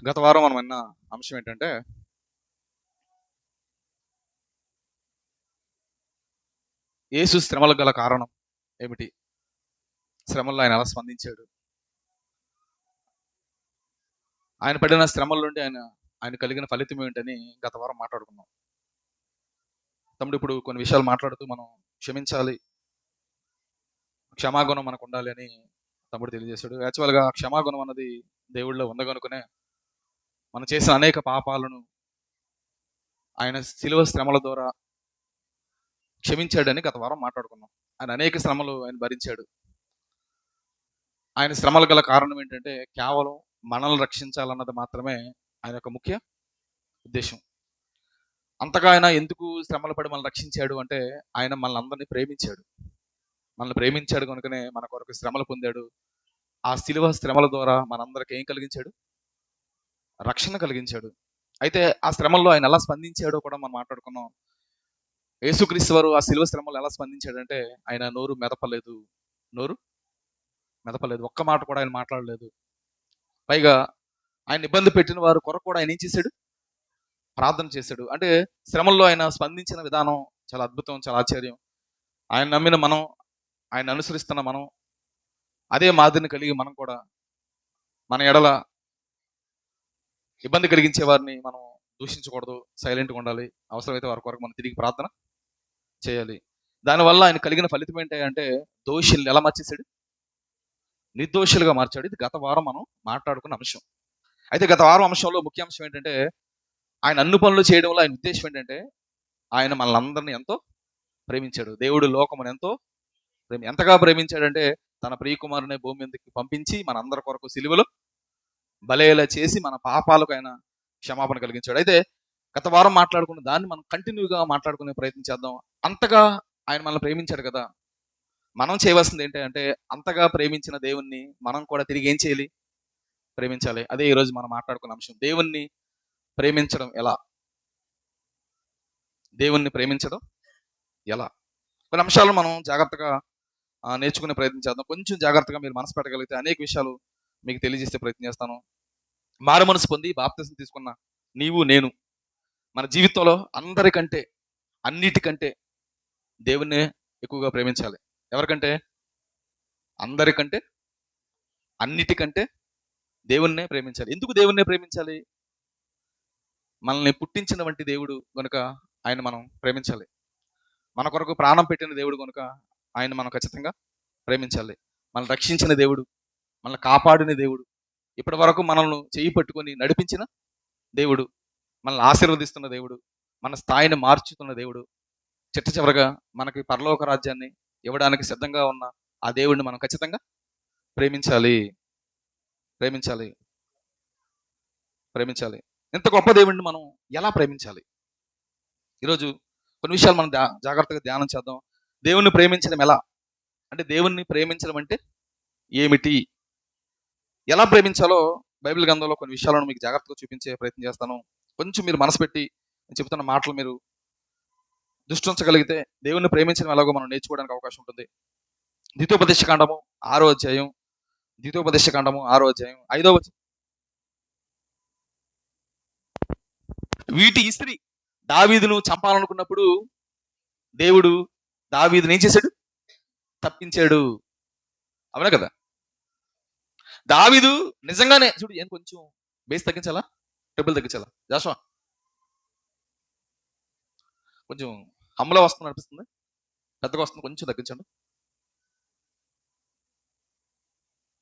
గత వారం మనం విన్న అంశం ఏంటంటే యేసు శ్రమలకు గల కారణం ఏమిటి? శ్రమల్లో ఆయన ఎలా స్పందించాడు? ఆయన పడిన శ్రమల నుండి ఆయన కలిగిన ఫలితం ఏంటని గత వారం మాట్లాడుకున్నాం. తమ్ముడు ఇప్పుడు కొన్ని విషయాలు మాట్లాడుతూ మనం క్షమించాలి, క్షమాగుణం మనకు ఉండాలి అని తమ్ముడు తెలియజేశాడు. యాక్చువల్గా క్షమాగుణం అన్నది దేవుళ్ళో ఉంది కనుకనే మనం చేసిన అనేక పాపాలను ఆయన శిలువ శ్రమల ద్వారా క్షమించాడని గత వారం మాట్లాడుకున్నాం. ఆయన అనేక శ్రమలు ఆయన భరించాడు. ఆయన శ్రమలు గల కారణం ఏంటంటే కేవలం మనల్ని రక్షించాలన్నది మాత్రమే ఆయన యొక్క ముఖ్య ఉద్దేశం. అంతగా ఆయన ఎందుకు శ్రమలు పడి మనల్ని రక్షించాడు అంటే ఆయన మనల్ని అందరినీ ప్రేమించాడు. మనల్ని ప్రేమించాడు కనుకనే మన కొరకు శ్రమలు పొందాడు. ఆ శిలువ శ్రమల ద్వారా మనందరికి ఏం కలిగించాడు? రక్షణ కలిగించాడు. అయితే ఆ శ్రమల్లో ఆయన ఎలా స్పందించాడో కూడా మనం మాట్లాడుకున్నాం. యేసుక్రీస్తు వారు ఆ శిలువ శ్రమలు ఎలా స్పందించాడంటే ఆయన నోరు మెదపలేదు. నోరు మెదపలేదు, ఒక్క మాట కూడా ఆయన మాట్లాడలేదు. పైగా ఆయన ఇబ్బంది పెట్టిన వారు కొరకు కూడా ఆయన ఏం చేశాడు? ప్రార్థన చేశాడు. అంటే శ్రమల్లో ఆయన స్పందించిన విధానం చాలా అద్భుతం, చాలా ఆశ్చర్యం. ఆయన నమ్మిన మనం, ఆయన అనుసరిస్తున్న మనం అదే మాదిరిని కలిగి మనం కూడా మన ఎడల ఇబ్బంది కలిగించే వారిని మనం దూషించకూడదు, సైలెంట్గా ఉండాలి. అవసరమైతే వారి కొరకు మనం తిరిగి ప్రార్థన చేయాలి. దానివల్ల ఆయన కలిగిన ఫలితం ఏంటి అంటే దోషుల్ని ఎలా మార్చేశాడు? నిర్దోషులుగా మార్చాడు. ఇది గత వారం మనం మాట్లాడుకున్న అంశం. అయితే గత వారం అంశంలో ముఖ్య అంశం ఏంటంటే ఆయన అన్ని పనులు చేయడంలో ఆయన ఉద్దేశం ఏంటంటే ఆయన మనల్ని అందరినీ ఎంతో ప్రేమించాడు. దేవుడు లోకమును ఎంతగా ప్రేమించాడంటే తన ప్రియకుమారుని భూమి మీదకి పంపించి మన అందరి కొరకు సిలువలో బలేలా చేసి మన పాపాలకు ఆయన క్షమాపణ కలిగించాడు. అయితే గత వారం మాట్లాడుకున్న దాన్ని మనం కంటిన్యూగా మాట్లాడుకునే ప్రయత్నం చేద్దాం. అంతగా ఆయన మనల్ని ప్రేమించాడు కదా, మనం చేయవలసింది ఏంటి అంటే అంతగా ప్రేమించిన దేవుణ్ణి మనం కూడా తిరిగి ఏం చేయాలి? ప్రేమించాలి. అదే ఈరోజు మనం మాట్లాడుకున్న అంశం. దేవుణ్ణి ప్రేమించడం ఎలా? దేవుణ్ణి ప్రేమించడం ఎలా? కొన్ని అంశాలు మనం జాగ్రత్తగా నేర్చుకునే ప్రయత్నం చేద్దాం. కొంచెం జాగ్రత్తగా మీరు మనసు పెట్టగలిగితే అనేక విషయాలు మీకు తెలియజేసే ప్రయత్నం చేస్తాను. మారు మనసు పొంది బాప్తిసం తీసుకున్న నీవు నేను మన జీవితంలో అందరికంటే అన్నిటికంటే దేవుణ్ణే ఎక్కువగా ప్రేమించాలి. ఎవరికంటే? అందరికంటే అన్నిటికంటే దేవుణ్ణే ప్రేమించాలి. ఎందుకు దేవుణ్ణే ప్రేమించాలి? మనల్ని పుట్టించిన వంటి దేవుడు కనుక ఆయన మనం ప్రేమించాలి. మన కొరకు ప్రాణం పెట్టిన దేవుడు కనుక ఆయన మనం ఖచ్చితంగా ప్రేమించాలి. మనల్ని రక్షించిన దేవుడు, మనల్ని కాపాడిన దేవుడు, ఇప్పటి వరకు మనల్ని చేయి పట్టుకొని నడిపించిన దేవుడు, మనల్ని ఆశీర్వదిస్తున్న దేవుడు, మన స్థాయిని మార్చుతున్న దేవుడు, చిట్ట చివరగా మనకి పరలోక రాజ్యాన్ని ఇవ్వడానికి సిద్ధంగా ఉన్న ఆ దేవుడిని మనం ఖచ్చితంగా ప్రేమించాలి. ప్రేమించాలి ప్రేమించాలి ఇంత గొప్ప దేవుడిని మనం ఎలా ప్రేమించాలి? ఈరోజు కొన్ని విషయాలు మనం జాగ్రత్తగా ధ్యానం చేద్దాం. దేవుణ్ణి ప్రేమించడం ఎలా? అంటే దేవుణ్ణి ప్రేమించడం అంటే ఏమిటి? ఎలా ప్రేమించాలో బైబిల్ గ్రంథంలో కొన్ని విషయాలను మీకు జాగ్రత్తగా చూపించే ప్రయత్నం చేస్తాను. కొంచెం మీరు మనసు పెట్టి నేను చెబుతున్న మాటలు మీరు దృష్టించగలిగితే దేవుణ్ణి ప్రేమించడం ఎలాగో మనం నేర్చుకోవడానికి అవకాశం ఉంటుంది. ద్వితోపదేశ కాండము 6వ అధ్యాయం, ద్వితోపదేశ కాండము 6వ అధ్యాయం 5వ వచనం. వీటి ఇస్త్రీ దావీదును చంపాలనుకున్నప్పుడు దేవుడు దావీదుని ఏం చేశాడు? తప్పించాడు. అవునా కదా? దావీదు నిజంగానే చూడు, ఏం కొంచెం బేస్ తగ్గించాలా, ట్రిపుల్ తగ్గించాలా? జాషువా కొంచెం హమ్లో వస్తుంది అనిపిస్తుంది, పెద్దగా వస్తుంది, కొంచెం తగ్గించండి.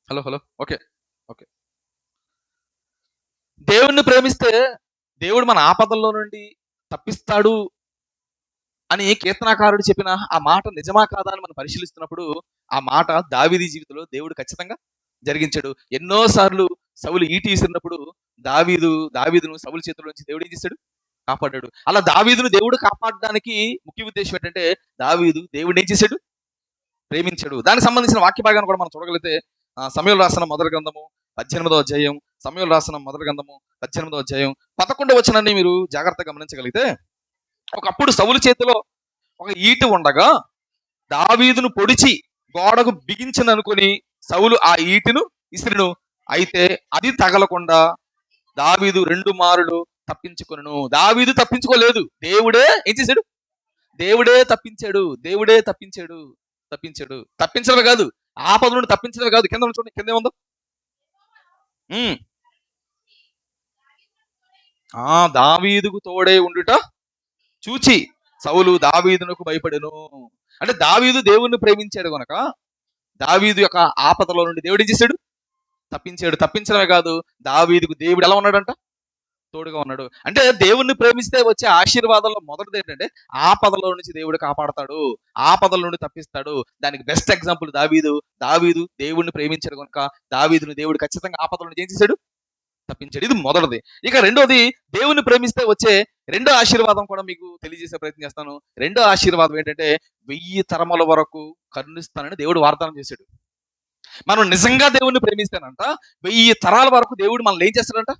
Hello hello, okay okay. దేవుణ్ణి ప్రేమిస్తే దేవుడు మన ఆపదల్లో నుండి తప్పిస్తాడు అని కీర్తనాకారుడు చెప్పిన ఆ మాట నిజమా కాదా అని మనం పరిశీలిస్తున్నప్పుడు ఆ మాట దావీదు జీవితంలో దేవుడు ఖచ్చితంగా జరిగించాడు. ఎన్నోసార్లు సౌలు ఈటి విసిరినప్పుడు దావీదును సౌలు చేతుల్లోంచి దేవుడు ఏం చేశాడు? కాపాడాడు. అలా దావీదును దేవుడు కాపాడడానికి ముఖ్య ఉద్దేశం ఏంటంటే దావీదు దేవుడిని ఏం చేశాడు? ప్రేమించాడు. దానికి సంబంధించిన వాక్య భాగాన్ని కూడా మనం చూడగలిగితే సమూయేలు రాసిన మొదటి గ్రంథము 18వ అధ్యాయం, సమూయేలు రాసిన మొదటి గ్రంథము 18వ అధ్యాయం 11వ వచనాన్ని మీరు జాగ్రత్తగా గమనించగలిగితే, ఒకప్పుడు సౌలు చేతిలో ఒక ఈట ఉండగా దావీదును పొడిచి గోడకు బిగించను అనుకుని సౌలు ఆ ఈటెను ఇసిరిను. అయితే అది తగలకుండా దావీదు 2 మారులు తప్పించుకొనును. దావీదు తప్పించుకోలేదు, దేవుడే ఏం చేశాడు? దేవుడే తప్పించాడు, దేవుడే తప్పించాడు. తప్పించడమే కాదు, ఆపద నుండి తప్పించడమే కాదు, కింద చూడండి, కింద ఏముందో. ఉమ్, దావీదుకు తోడే ఉండుట చూచి సౌలు దావీదునకు భయపడెను. అంటే దావీదు దేవుణ్ణి ప్రేమించాడు గనక దావీదు యొక్క ఆపదలో నుండి దేవుడు ఏం చేశాడు? తప్పించాడు. తప్పించడమే కాదు, దావీదుకు దేవుడు ఎలా ఉన్నాడంట? తోడుగా ఉన్నాడు. అంటే దేవుణ్ణి ప్రేమిస్తే వచ్చే ఆశీర్వాదంలో మొదటిది ఏంటంటే ఆపదలో నుంచి దేవుడు కాపాడతాడు, ఆపదల నుండి తప్పిస్తాడు. దానికి బెస్ట్ ఎగ్జాంపుల్ దావీదు. దావీదు దేవుణ్ణి ప్రేమించాడు కనుక దావీదుని దేవుడు ఖచ్చితంగా ఆపదల నుంచి ఏం చేశాడు? తప్పించాడు. ఇది మొదటిది. ఇక రెండోది, దేవుని ప్రేమిస్తే వచ్చే రెండో ఆశీర్వాదం కూడా మీకు తెలియజేసే ప్రయత్నం చేస్తాను. రెండో ఆశీర్వాదం ఏంటంటే 1000 తరముల వరకు కరుణిస్తానని దేవుడు వాగ్దానం చేశాడు. మనం నిజంగా దేవుణ్ణి ప్రేమిస్తేనంట 1000 తరాల వరకు దేవుడు మనల్ని ఏం చేస్తాడంట?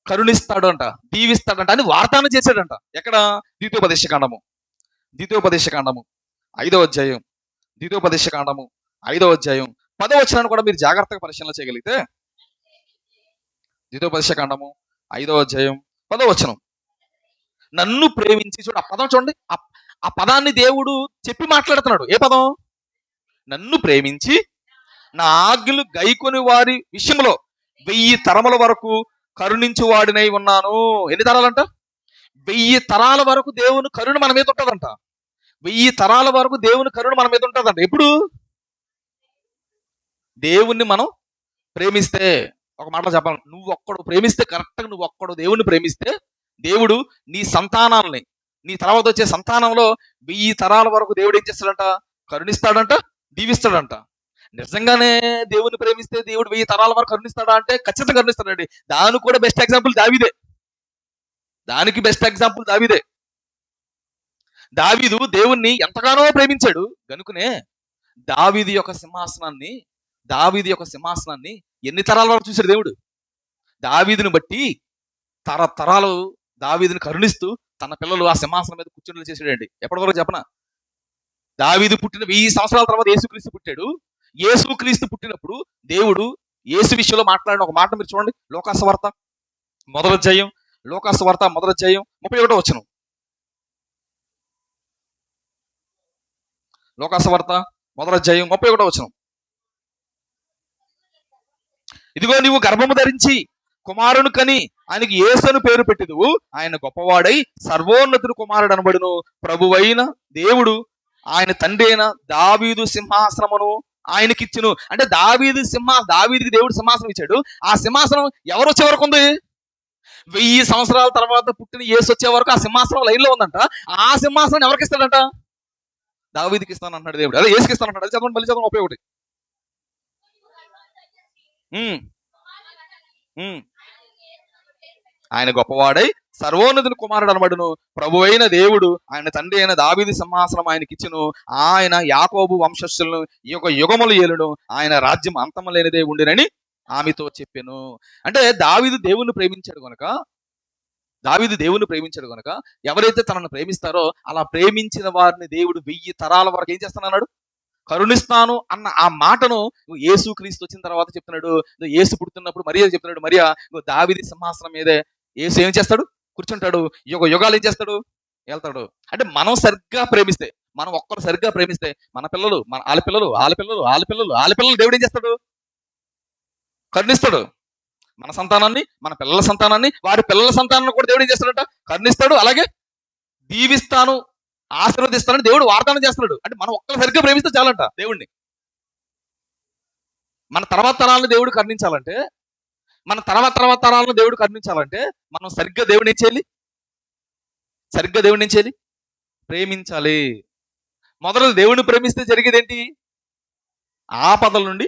కరుణిస్తాడు అంట, దీవిస్తాడంట అని వాగ్దానం చేశాడంట. ఎక్కడ? ద్వితీయోపదేశకాండము 5వ అధ్యాయం, ద్వితీయోపదేశకాండము 5వ అధ్యాయం 10వ వచనాన్ని కూడా మీరు జాగ్రత్తగా పరిశీలన చేయగలిగితే, ద్వితీయోపదేశకాండము 5వ అధ్యాయం 10వ వచనం, నన్ను ప్రేమించి, చూడు ఆ పదం చూడండి, ఆ పదాన్ని దేవుడు చెప్పి మాట్లాడుతున్నాడు. ఏ పదం? నన్ను ప్రేమించి నా ఆజ్ఞలు గైకొని వారి విషయంలో 1000 తరముల వరకు కరుణించు వాడినై ఉన్నాను. ఎన్ని తరాలంట? 1000 తరాల వరకు దేవుని కరుణ మన మీద ఉంటుందంట. 1000 తరాల వరకు దేవుని కరుణ మన మీద ఉంటుందంట. ఎప్పుడు? దేవుణ్ణి మనం ప్రేమిస్తే. ఒక మాటలో చెప్పాలి, నువ్వు ఒక్కడు ప్రేమిస్తే, కరెక్ట్గా నువ్వు ఒక్కడు దేవుణ్ణి ప్రేమిస్తే, దేవుడు నీ సంతానాలని, నీ తర్వాత వచ్చే సంతానంలో 1000 తరాల వరకు దేవుడు ఏం చేస్తాడంట? కరుణిస్తాడంట, దీవిస్తాడంట. నిజంగానే దేవుని ప్రేమిస్తే దేవుడు 1000 తరాల వరకు కరుణిస్తాడా అంటే ఖచ్చితంగా కరుణిస్తాడండి. దానికి కూడా బెస్ట్ ఎగ్జాంపుల్ దావీదే. దానికి బెస్ట్ ఎగ్జాంపుల్ దావీదే. దావీదు దేవుణ్ణి ఎంతగానో ప్రేమించాడు గనుకనే దావీదు యొక్క సింహాసనాన్ని ఎన్ని తరాల వరకు చూశాడు దేవుడు? దావీదుని బట్టి తరతరాలు దావీదుని కరుణిస్తూ తన పిల్లలు ఆ సింహాసనం మీద కూర్చుని చేసాడండి. ఎప్పటి వరకు చెప్పనా? దావీదు పుట్టిన 1000 సంవత్సరాల తర్వాత యేసుక్రీస్తు పుట్టాడు. యేసుక్రీస్తు పుట్టినప్పుడు దేవుడు యేసు విషయంలో మాట్లాడిన ఒక మాట మీరు చూడండి. లోకాసువార్త మొదటి అధ్యాయం 31వ వచనం. లోకాసువార్త మొదటి అధ్యాయం 31వ వచనం. ఇదిగో నీవు గర్భము ధరించి కుమారుని కని ఆయనకి యేసును పేరు పెట్టిదువు. ఆయన గొప్పవాడై సర్వోన్నతుడు కుమారుడు అనబడును. ప్రభువైన దేవుడు ఆయన తండ్రి అయిన దావీదు సింహాసనమును ఆయనకిచ్చును. అంటే దావీదుకి దేవుడు సింహాసనం ఇచ్చాడు. ఆ సింహాసనం ఎవరు వచ్చే వరకు ఉంది? 1000 సంవత్సరాల తర్వాత పుట్టిన యేసు వచ్చే వరకు ఆ సింహాసనం లైన్ లో ఉందంట. ఆ సింహాసనం ఎవరికి ఇస్తాడంట? దావీదుకి ఇస్తాను అంటున్నాడు దేవుడు. అదే యేసుకి ఇస్తాను అంటాడు. చదవండి, మళ్ళీ చదవండి. 31. ఆయన గొప్పవాడై సర్వోన్నతుని కుమారుడు అనబడును. ప్రభు అయిన దేవుడు ఆయన తండ్రి అయిన దావీదు సింహాసనం ఆయనకి ఇచ్చును. ఆయన యాకోబు వంశస్థులను యుగములు ఏలును. ఆయన రాజ్యం అంతము లేనిదే ఉండినని ఆమెతో చెప్పాను. అంటే దావీదు దేవుణ్ణి ప్రేమించాడు గనుక ఎవరైతే తనను ప్రేమిస్తారో అలా ప్రేమించిన వారిని దేవుడు 1000 తరాల వరకు ఏం చేస్తున్నాడు? కరుణిస్తాను అన్న ఆ మాటను యేసు క్రీస్తు వచ్చిన తర్వాత చెప్తున్నాడు. యేసు పుడుతున్నప్పుడు మరియా చెప్తున్నాడు, మరియా దావీదు సింహాసనం మీదే యేసు ఏం చేస్తాడు? కూర్చుంటాడు. యుగాలు ఏం చేస్తాడు? వెళ్తాడు. అంటే మనం సరిగ్గా ప్రేమిస్తే, మనం ఒక్కరు సరిగ్గా ప్రేమిస్తే మన పిల్లలు, వాళ్ళ పిల్లలు దేవుడు ఏం చేస్తాడు? కరుణిస్తాడు. మన సంతానాన్ని, మన పిల్లల సంతానాన్ని, వారి పిల్లల సంతానాన్ని కూడా దేవుడు ఏం చేస్తాడంట? కరుణిస్తాడు. అలాగే దీవిస్తాను, ఆశీర్వదిస్తానని దేవుడు వాగ్దానం చేస్తున్నాడు. అంటే మనం ఒక్కరు సరిగ్గా ప్రేమిస్తే చాలంట దేవుణ్ణి. మన తర్వాత తరాలను దేవుడు కరుణించాలంటే, మన తర్వాత తరాలను దేవుడు కరుణించాలంటే మనం సరిగ్గా దేవుడిని ఏం చేయాలి? ప్రేమించాలి. మొదలు దేవుడిని ప్రేమిస్తే జరిగేది ఏంటి? ఆపదల నుండి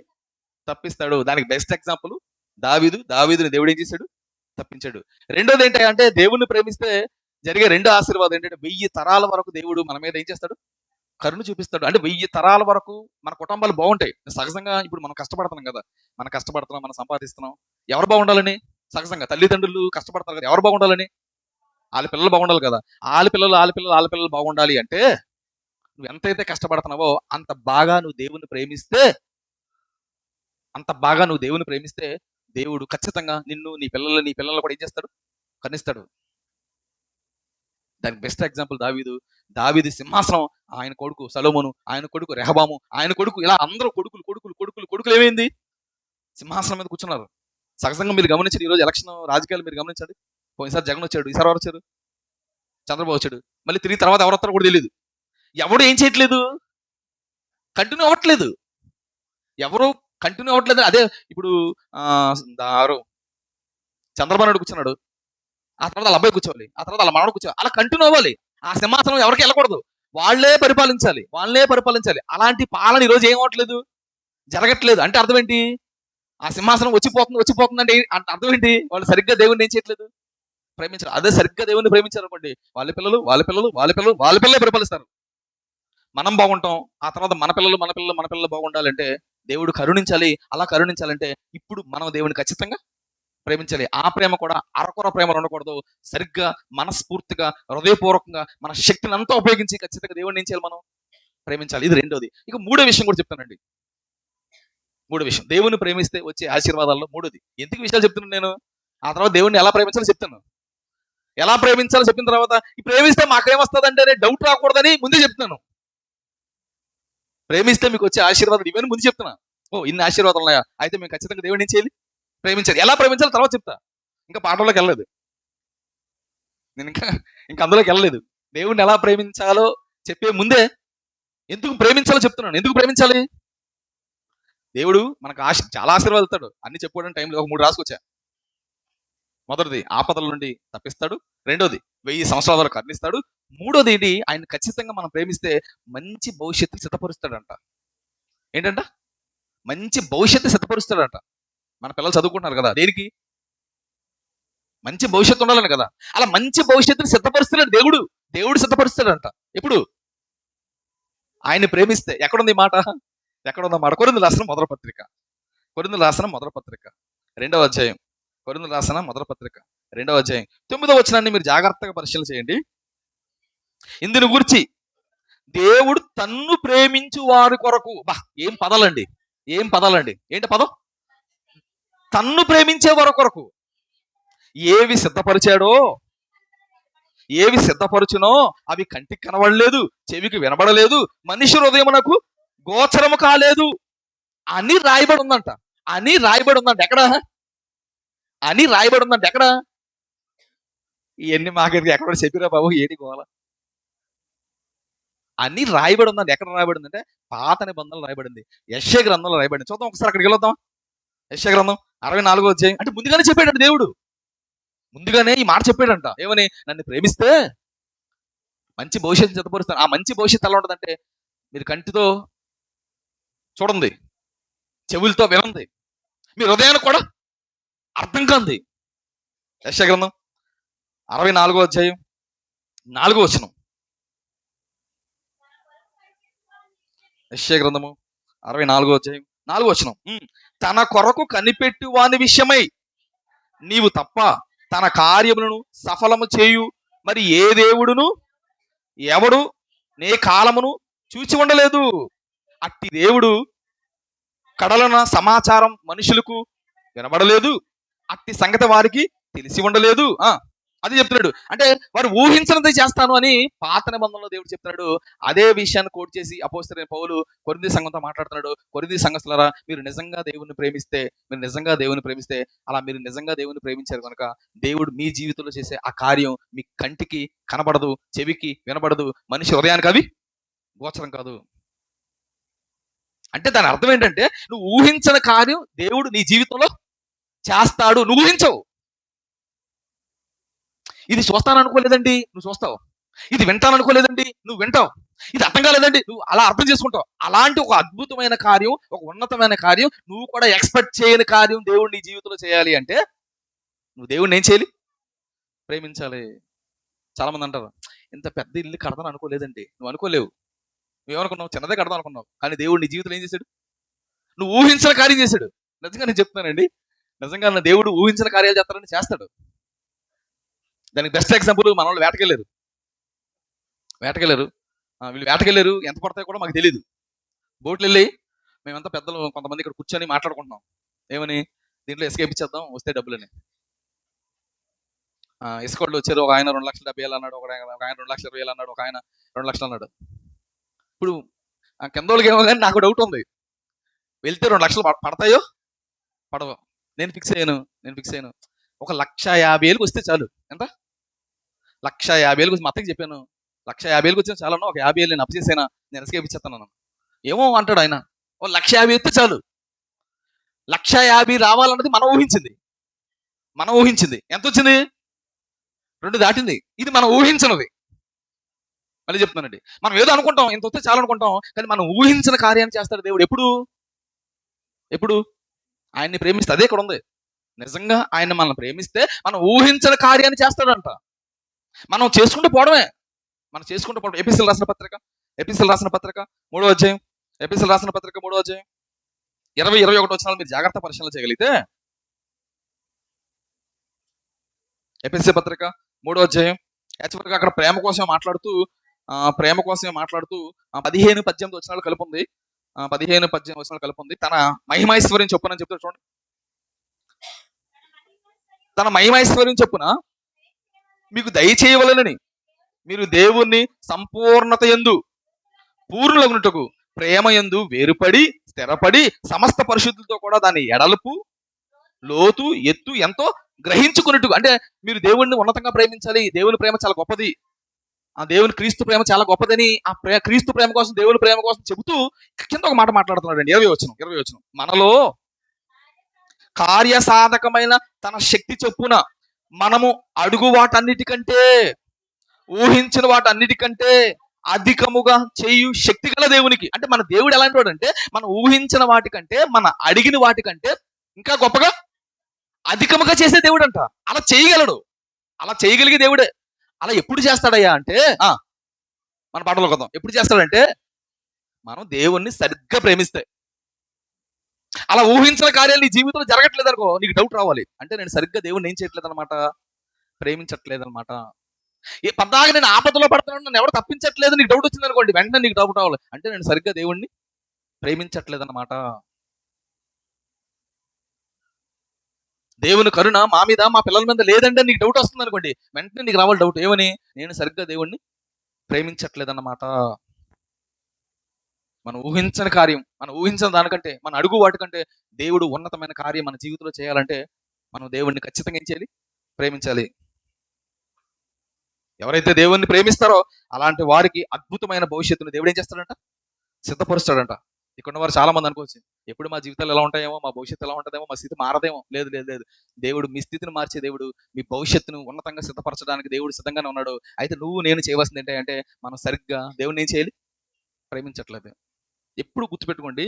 తప్పిస్తాడు. దానికి బెస్ట్ ఎగ్జాంపుల్ దావీదుని దేవుడు ఏం చేశాడు? తప్పించాడు. రెండోది ఏంటంటే దేవుణ్ణి ప్రేమిస్తే జరిగే రెండో ఆశీర్వాదం ఏంటంటే 1000 తరాల వరకు దేవుడు మన మీద ఏం చేస్తాడు? కరుణ చూపిస్తాడు. అంటే 1000 తరాల వరకు మన కుటుంబాలు బాగుంటాయి. సహజంగా ఇప్పుడు మనం కష్టపడుతున్నాం కదా, మనం సంపాదిస్తున్నాం. ఎవరు బాగుండాలని? సహజంగా తల్లిదండ్రులు కష్టపడతారు కదా, ఎవరు బాగుండాలని? వాళ్ళ పిల్లలు బాగుండాలి కదా. వాళ్ళ పిల్లలు బాగుండాలి అంటే నువ్వు ఎంతైతే కష్టపడుతున్నావో అంత బాగా నువ్వు దేవుని ప్రేమిస్తే దేవుడు ఖచ్చితంగా నిన్ను, నీ పిల్లల్ని కూడా ఏం చేస్తాడు? కనిస్తాడు. దానికి బెస్ట్ ఎగ్జాంపుల్ దావీదు సింహాసనం, ఆయన కొడుకు సొలొమోను, ఆయన కొడుకు రెహబాము, ఆయన కొడుకు, ఇలా అందరూ కొడుకులు ఏమైంది? సింహాసనం మీద కూర్చున్నారు. సహజంగా మీరు గమనించండి, ఈ రోజు ఎలక్షన్ రాజకీయాలు మీరు గమనించండి. పోయినసారి జగన్ వచ్చాడు, ఈసారి ఎవరు వచ్చారు? చంద్రబాబు వచ్చాడు. మళ్ళీ తిరిగి తర్వాత ఎవరు వస్తారో కూడా తెలియదు. ఎవడు ఏం చేయట్లేదు, కంటిన్యూ అవ్వట్లేదు. ఎవరు కంటిన్యూ అవ్వట్లేదు. అదే ఇప్పుడు దారు చంద్రబాబు నాయుడు కూర్చున్నాడు, ఆ తర్వాత వాళ్ళ అబ్బాయి కూర్చోవాలి, ఆ తర్వాత వాళ్ళ మనవడు కూర్చోవాలి, అలా కంటిన్యూ అవ్వాలి. ఆ సింహాసనం ఎవరికి వెళ్ళకూడదు, వాళ్ళే పరిపాలించాలి. అలాంటి పాలన ఈ రోజు ఏం అవ్వట్లేదు, జరగట్లేదు. అంటే అర్థం ఏంటి? ఆ సింహాసనం వచ్చిపోతుంది అంటే అర్థం ఏంటి? వాళ్ళు సరిగ్గా దేవుడిని ఏం చేయట్లేదు, ప్రేమించారు. అదే సరిగ్గా దేవుడిని ప్రేమించారు అనుకోండి, వాళ్ళ పిల్లలే పరిపాలిస్తారు. మనం బాగుంటాం, ఆ తర్వాత మన పిల్లలు బాగుండాలంటే దేవుడు కరుణించాలి. అలా కరుణించాలంటే ఇప్పుడు మనం దేవుని ఖచ్చితంగా ప్రేమించాలి. ఆ ప్రేమ కూడా అరకొర ప్రేమలు ఉండకూడదు. సరిగ్గా మనస్ఫూర్తిగా హృదయపూర్వకంగా మన శక్తిని అంతా ఉపయోగించి ఖచ్చితంగా దేవుడిని ఏం చేయాలి, మనం ప్రేమించాలి. ఇది రెండోది. ఇక మూడో విషయం కూడా చెప్తానండి. మూడో విషయం, దేవుని ప్రేమిస్తే వచ్చే ఆశీర్వాదాల్లో మూడోది. ఎందుకు విషయాలు చెప్తున్నాను నేను? ఆ తర్వాత దేవుడిని ఎలా ప్రేమించాలో చెప్తాను. ఎలా ప్రేమించాలో చెప్పిన తర్వాత ఈ ప్రేమిస్తే మాకేమొస్తుందంటే అనే డౌట్ రాకూడదని ముందే చెప్తున్నాను. ప్రేమిస్తే మీకు వచ్చే ఆశీర్వాదాలు ఇవన్నీ ముందు చెప్తున్నా. ఓ, ఇన్ని ఆశీర్వాదాలు ఉన్నాయా? అయితే మేము ఖచ్చితంగా దేవుడిని ఏం చేయాలి, ప్రేమించాలి. ఎలా ప్రేమించాలో తర్వాత చెప్తా. ఇంకా పాఠంలోకి వెళ్ళలేదు నేను, ఇంకా అందులోకి వెళ్ళలేదు. దేవుడిని ఎలా ప్రేమించాలో చెప్పే ముందే ఎందుకు ప్రేమించాలో చెప్తున్నాను. ఎందుకు ప్రేమించాలి? దేవుడు మనకు చాలా ఆశీర్వాదాలు ఇస్తాడు. అన్ని చెప్పుకోవడానికి టైంలో ఒక 3 రాసుకొచ్చా. మొదటిది, ఆపదల నుండి తప్పిస్తాడు. రెండోది, 1000 సంవత్సరాల కరుణిస్తాడు. మూడోది ఏంటి? ఆయన ఖచ్చితంగా మనం ప్రేమిస్తే మంచి భవిష్యత్తు సిద్ధపరుస్తాడంట. ఏంటంట? మంచి భవిష్యత్తు సిద్ధపరుస్తాడంట. మన పిల్లలు చదువుకుంటున్నారు కదా, దేనికి? మంచి భవిష్యత్తు ఉండాలని కదా. అలా మంచి భవిష్యత్తుని సిద్ధపరుస్తున్నాడు దేవుడు సిద్ధపరుస్తాడంట. ఎప్పుడు? ఆయన్ని ప్రేమిస్తే. ఎక్కడుంది ఈ మాట? ఎక్కడుంది మాట? కొరింథీయులకు రాసిన మొదటి పత్రిక 2వ అధ్యాయం. కొరింథీయులకు రాసిన మొదటి పత్రిక 2వ అధ్యాయం 9వ వచనాన్ని మీరు జాగ్రత్తగా పరిశీలన చేయండి. ఇందుని గురించి, దేవుడు తన్ను ప్రేమించు వారి కొరకు, ఏం పదాలండి, ఏంటి పదం? తన్ను ప్రేమించే వారి కొరకు ఏవి సిద్ధపరచునో అవి కంటికి కనబడలేదు, చెవికి వినబడలేదు, మనిషి హృదయమునకు గోచరము కాలేదు అని రాయబడి ఉందంట. ఎక్కడ? ఇవన్నీ మాకు ఎక్కడ చెప్పిరా బాబు, ఏడి గోల. అని రాయబడి ఉందండి. ఎక్కడ రాయబడింది అంటే పాత నిబంధనలు రాయబడింది, యెషయా గ్రంథంలో రాయబడింది. చూద్దాం ఒకసారి, అక్కడికి వెళ్దాం. యెషయా గ్రంథం 64వ అధ్యాయం. అంటే ముందుగానే చెప్పాడంట దేవుడు, ముందుగానే ఈ మాట చెప్పాడంట. ఏమని? నన్ను ప్రేమిస్తే మంచి భవిష్యత్తు సిద్ధపరుస్తాను. ఆ మంచి భవిష్యత్తు ఎలా ఉంటుందంటే, మీరు కంటితో చూడండి, చెవులతో వినండి, మీ హృదయానికి కూడా అర్థం కాంది. యెషయా గ్రంథం 64వ అధ్యాయం 4వ వచనం. యెషయా గ్రంథము 64వ అధ్యాయం 4వ వచనం. తన కొరకు కనిపెట్టు వాని విషయమై నీవు తప్ప తన కార్యములను సఫలము చేయు మరి ఏ దేవుడును ఎవడు నే కాలమును చూచి ఉండలేదు. అట్టి దేవుడు కడలన సమాచారం మనుషులకు వినబడలేదు, అట్టి సంగతి వారికి తెలిసి ఉండలేదు. అది చెప్తున్నాడు. అంటే వారు ఊహించినది చేస్తాను అని పాత నిబంధనలో దేవుడు చెప్తున్నాడు. అదే విషయాన్ని కోట్ చేసి అపోస్తలుడైన పౌలు కొరింథీ సంఘంతో మాట్లాడుతున్నాడు. కొరింథీ సంఘస్థులారా, మీరు నిజంగా దేవుని ప్రేమిస్తే అలా మీరు నిజంగా దేవుని ప్రేమించారు కనుక దేవుడు మీ జీవితంలో చేసే ఆ కార్యం మీ కంటికి కనబడదు, చెవికి వినబడదు, మనిషి హృదయానికి అవి గోచరం కాదు. అంటే దాని అర్థం ఏంటంటే, నువ్వు ఊహించిన కార్యం దేవుడు నీ జీవితంలో చేస్తాడు. నువ్వు ఊహించవు. ఇది చూస్తాను అనుకోలేదండి, నువ్వు చూస్తావు. ఇది వింటాను అనుకోలేదండి, నువ్వు వింటావు. ఇది అర్థం కాలేదండి, నువ్వు అలా అర్థం చేసుకుంటావు. అలాంటి ఒక అద్భుతమైన కార్యం, ఒక ఉన్నతమైన కార్యం, నువ్వు కూడా ఎక్స్పెక్ట్ చేయని కార్యం దేవుడు నీ జీవితంలో చేయాలి అంటే నువ్వు దేవుడిని ఏం చేయాలి? ప్రేమించాలి. చాలా మంది అంటారు, ఇంత పెద్ద ఇల్లు కడతాను అనుకోలేదండి. నువ్వు అనుకోలేవు. నువ్వేమనుకున్నావు? చిన్నదే కడదాం అనుకున్నావు. కానీ దేవుడు నీ జీవితంలో ఏం చేశాడు? నువ్వు ఊహించిన కార్యం చేశాడు. నిజంగా నేను చెప్తున్నానండి, నిజంగా నా దేవుడు ఊహించిన కార్యాలు చేస్తాడు. దానికి బెస్ట్ ఎగ్జాంపుల్, మన వాళ్ళు వేటకెళ్ళారు. వీళ్ళు వేటకెళ్ళారు, ఎంత పడతాయో కూడా మాకు తెలియదు. బోట్లు వెళ్ళి మేమంతా పెద్దలు కొంతమంది ఇక్కడ కూర్చొని మాట్లాడుకుంటున్నాం. ఏమని? దీంట్లో ఇసుక వేయించేద్దాం వస్తే డబ్బులని. ఇసుక వాళ్ళు వచ్చారు. ఒక ఆయన 2,70,000 అన్నాడు, ఒక ఆయన 2,20,000 అన్నాడు, ఒక ఆయన 2,00,000 అన్నాడు. ఇప్పుడు కింద వాళ్ళకి ఏమో కానీ నాకు డౌట్ ఉంది, వెళ్తే 2,00,000 పడతాయో పడవు. నేను ఫిక్స్ అయ్యాను, ఒక 1,50,000 వస్తే చాలు. ఎంత? 1,50,000 వచ్చి మా అత్తకి చెప్పాను, 1,50,000 వచ్చినా చాలు అన్న, ఒక 50,000 నేను అప్పు చేసేనా, నేను ఇసుక వేయించేస్తాను. ఏమో అంటాడు ఆయన. ఓ 1,50,000 వస్తే చాలు. 1,50,000 రావాలన్నది మనం ఊహించింది. ఎంత వచ్చింది? 2 దాటింది. ఇది మనం ఊహించినది. మళ్ళీ చెప్తున్నానండి, మనం ఏదో అనుకుంటాం, ఇంత వస్తే చాలు అనుకుంటాం, కానీ మనం ఊహించిన కార్యాన్ని చేస్తాడు దేవుడు. ఎప్పుడు ఆయన్ని ప్రేమిస్తే, అదే ఇక్కడ ఉంది. నిజంగా ఆయన మనల్ని ప్రేమిస్తే మనం ఊహించిన కార్యాన్ని చేస్తాడంట. మనం చేసుకుంటూ పోవడమే. ఎపిసీలు రాసిన పత్రిక 3వ అధ్యాయం, 20-21 వచనాలు మీరు జాగ్రత్త పరిశీలన చేయగలిగితే, ఎపిసీ పత్రిక 3వ అధ్యాయం యాక్చువల్గా అక్కడ ప్రేమ కోసమే మాట్లాడుతూ 15-18 వచనాలు కలుపుంది. 15-18 వచనాలు కలుపుంది. తన మహిమైశ్వర్యం చొప్పున చెప్తాడు చూడండి. తన మహిమైశ్వర్యం చొప్పున మీకు దయచేయవలెనని మీరు దేవుణ్ణి సంపూర్ణత యందు పూర్ణులగునట్టుకు ప్రేమ యందు వేరుపడి స్థిరపడి సమస్త పరిశుద్ధులతో కూడా దాని ఎడలుపు లోతు ఎత్తు ఎంతో గ్రహించుకున్నట్టుగా. అంటే మీరు దేవుణ్ణి ఉన్నతంగా ప్రేమించాలి. దేవుని ప్రేమ చాలా గొప్పది, ఆ దేవుని క్రీస్తు ప్రేమ చాలా గొప్పదని, క్రీస్తు ప్రేమ కోసం, దేవుని ప్రేమ కోసం చెబుతూ కింద ఒక మాట మాట్లాడుతున్నాడు అండి. 20 వచనం, మనలో కార్యసాధకమైన తన శక్తి చొప్పున మనము అడుగు వాటన్నిటికంటే, ఊహించిన వాటన్నిటికంటే అధికముగా చేయు శక్తి గల దేవునికి. అంటే మన దేవుడు ఎలాంటి వాడు అంటే, మనం ఊహించిన వాటికంటే, మన అడిగిన వాటికంటే ఇంకా గొప్పగా అధికముగా చేసే దేవుడు అంట. అలా చేయగలడు, అలా చేయగలిగే దేవుడే. అలా ఎప్పుడు చేస్తాడయ్యా అంటే, మన పాటలో కొద్దాం. ఎప్పుడు చేస్తాడంటే, మనం దేవుణ్ణి సరిగ్గా ప్రేమిస్తే. అలా ఊహించిన కార్యాలు నీ జీవితంలో జరగట్లేదు అనుకో, నీకు డౌట్ రావాలి. అంటే నేను సరిగ్గా దేవుణ్ణి ఏం చేయట్లేదు అనమాట, ప్రేమించట్లేదు అనమాట. పద్దాగా నేను ఆపదలో పడుతున్నాను, నన్ను ఎవరు తప్పించట్లేదు, నీకు డౌట్ వచ్చింది అనుకోండి, వెంటనే నీకు డౌట్ రావాలి. అంటే నేను సరిగ్గా దేవుణ్ణి ప్రేమించట్లేదు అనమాట. దేవుని కరుణ మా మీద, మా పిల్లల మీద లేదంటే నీకు డౌట్ వస్తుంది అనుకోండి, వెంటనే నీకు రావాలి డౌట్. ఏమని? నేను సరిగ్గా దేవుణ్ణి ప్రేమించట్లేదన్నమాట. మనం ఊహించని కార్యం, మనం ఊహించిన దానికంటే, మన అడుగు వాటికంటే దేవుడు ఉన్నతమైన కార్యం మన జీవితంలో చేయాలంటే మనం దేవుణ్ణి ఖచ్చితంగా ఏం చేయాలి? ప్రేమించాలి. ఎవరైతే దేవుణ్ణి ప్రేమిస్తారో అలాంటి వారికి అద్భుతమైన భవిష్యత్తును దేవుడు ఏం చేస్తాడంట? సిద్ధపరుస్తాడంట. ఇక్కడ వారు చాలా మంది అనుకోవచ్చు, ఎప్పుడు మా జీవితాలు ఎలా ఉంటాయేమో, మా భవిష్యత్తు ఎలా ఉంటుందేమో, మా స్థితి మారదేమో. లేదు లేదు లేదు, దేవుడు మీ స్థితిని మార్చే దేవుడు. మీ భవిష్యత్తును ఉన్నతంగా సిద్ధపరచడానికి దేవుడు సిద్ధంగానే ఉన్నాడు. అయితే నువ్వు నేను చేయవలసింది ఏంటంటే, మనం సరిగ్గా దేవుడిని ఏం చేయాలి? ప్రేమించట్లేదు. ఎప్పుడు గుర్తుపెట్టుకోండి,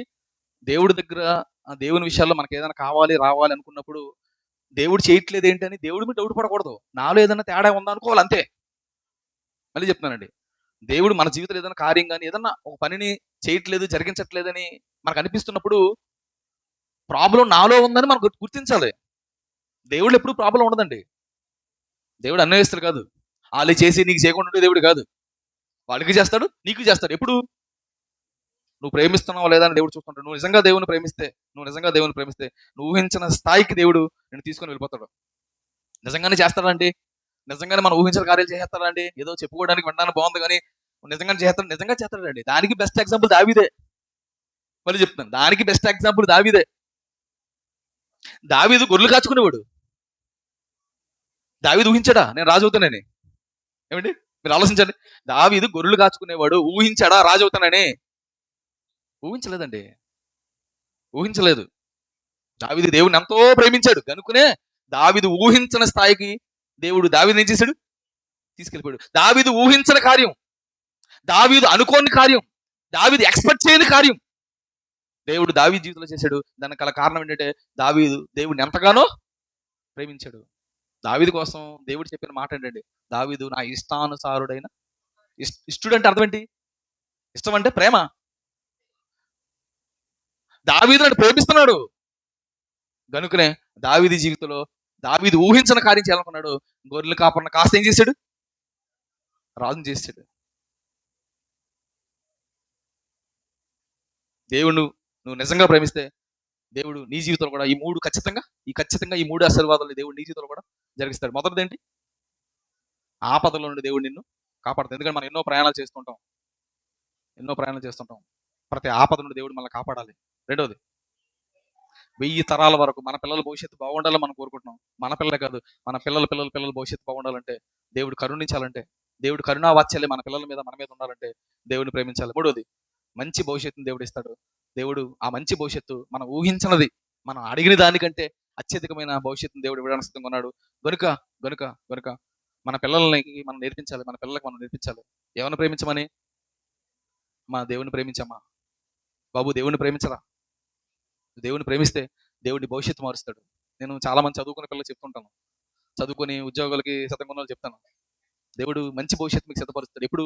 దేవుడి దగ్గర, దేవుని విషయాల్లో మనకి ఏదైనా కావాలి రావాలి అనుకున్నప్పుడు దేవుడు చేయట్లేదు ఏంటని దేవుడి మీద డౌట్ పడకూడదు. నాలో ఏదైనా తేడా ఉందా అనుకోవాలి, అంతే. మళ్ళీ చెప్తున్నానండి, దేవుడు మన జీవితంలో ఏదైనా కార్యం కానీ, ఏదన్నా ఒక పనిని చేయట్లేదు, జరిగించట్లేదని మనకు అనిపిస్తున్నప్పుడు ప్రాబ్లం నాలో ఉందని మనం గుర్తించాలి. దేవుడు ఎప్పుడు ప్రాబ్లం ఉండదండి. దేవుడు అన్వయిస్తాడు కాదు, వాళ్ళు చేసి నీకు చేయకుండా ఉండే దేవుడు కాదు. వాళ్ళకి చేస్తాడు, నీకు చేస్తాడు. ఎప్పుడు? నువ్వు ప్రేమిస్తున్నావు లేదా అని దేవుడు చూస్తుంటాడు. నువ్వు నిజంగా దేవుని ప్రేమిస్తే, నువ్వు ఊహించిన స్థాయికి దేవుడు నేను తీసుకొని వెళ్ళిపోతాడు. నిజంగానే చేస్తాడండి, నిజంగానే మనం ఊహించిన కార్యాలు చేస్తాడండి. ఏదో చెప్పుకోవడానికి వినడానికి బాగుంది కానీ నిజంగానే చేస్తాడండి. దానికి బెస్ట్ ఎగ్జాంపుల్ దావీదే. మళ్ళీ చెప్తున్నాను, దానికి బెస్ట్ ఎగ్జాంపుల్ దావీదే. దావీదు గొర్రెలు కాచుకునేవాడు. దావీదు ఊహించాడా నేను రాజు అవుతానని? ఏమండి మీరు ఆలోచించండి. దావీదు గొర్రెలు కాచుకునేవాడు, ఊహించాడా రాజు అవుతానని? ఊహించలేదు. దావీదు దేవుని ఎంతో ప్రేమించాడు కనుకనే దావీదు ఊహించిన స్థాయికి దేవుడు దావీదుని ఏం చేశాడు? తీసుకెళ్ళిపోయాడు. దావీదు ఊహించిన కార్యం, దావీదు అనుకోని కార్యం, దావీదు ఎక్స్పెక్ట్ చేయని కార్యం దేవుడు దావీదు జీవితంలో చేశాడు. దానికి గల కారణం ఏంటంటే, దావీదు దేవుడిని ఎంతగానో ప్రేమించాడు. దావీదు కోసం దేవుడు చెప్పిన మాట ఏంటండి? దావీదు నా ఇష్టానుసారుడైన, ఇష్టుడు అంటే అర్థం ఏంటి? ఇష్టం అంటే ప్రేమ. దావీదు నన్ను ప్రేమిస్తున్నాడు గనుకనే దావీదు జీవితంలో దావీదు ఊహించిన కార్యం చేయాలనుకున్నాడు. గొర్రెలు కాపరిని కాస్త ఏం చేశాడు? రాజుని చేశాడు. దేవుడు నువ్వు నిజంగా ప్రేమిస్తే దేవుడు నీ జీవితంలో కూడా ఖచ్చితంగా ఈ మూడు ఆశీర్వాదాలు దేవుడు నీ జీవితంలో కూడా జరిగిస్తాడు. మొదటిది ఏంటి? ఆపదలో నుండి దేవుడు నిన్ను కాపాడుతాడు. ఎందుకంటే మనం ఎన్నో ప్రయాణాలు చేస్తుంటాం. ప్రతి ఆపద నుండి దేవుడు మనల్ని కాపాడాలి. రెండోది, 1000 తరాల వరకు మన పిల్లల భవిష్యత్తు బాగుండాలని మనం కోరుకుంటున్నాం. మన పిల్లలే కాదు, మన పిల్లల భవిష్యత్తు బాగుండాలంటే, దేవుడు కరుణించాలంటే, దేవుడు కరుణా వాత్సల్యం మన పిల్లల మీద మన మీద ఉండాలంటే దేవుడిని ప్రేమించాలి. మూడోది, మంచి భవిష్యత్తుని దేవుడు ఇస్తాడు. దేవుడు ఆ మంచి భవిష్యత్తు మనం ఊహించినది, మనం అడిగిన దానికంటే అత్యధికమైన భవిష్యత్తుని దేవుడు ఇవ్వడానికి సిద్ధంగా ఉన్నాడు. గనుక గనుక గనుక మన పిల్లలకి మనం నేర్పించాలి, మన పిల్లలకి మనం నేర్పించాలి. ఎవరిని ప్రేమించమని? మా దేవుని ప్రేమించమ్మా బాబు, దేవుని ప్రేమించరా. దేవుని ప్రేమిస్తే దేవుడి భవిష్యత్తు మారుస్తాడు. నేను చాలా మంది చదువుకునే పిల్లలు చెప్తుంటాను, చదువుకొని ఉద్యోగాలకి సిద్ధంగా ఉన్న వాళ్ళు చెప్తాను, దేవుడు మంచి భవిష్యత్తు మీకు సిద్ధపరుస్తాడు. ఎప్పుడు?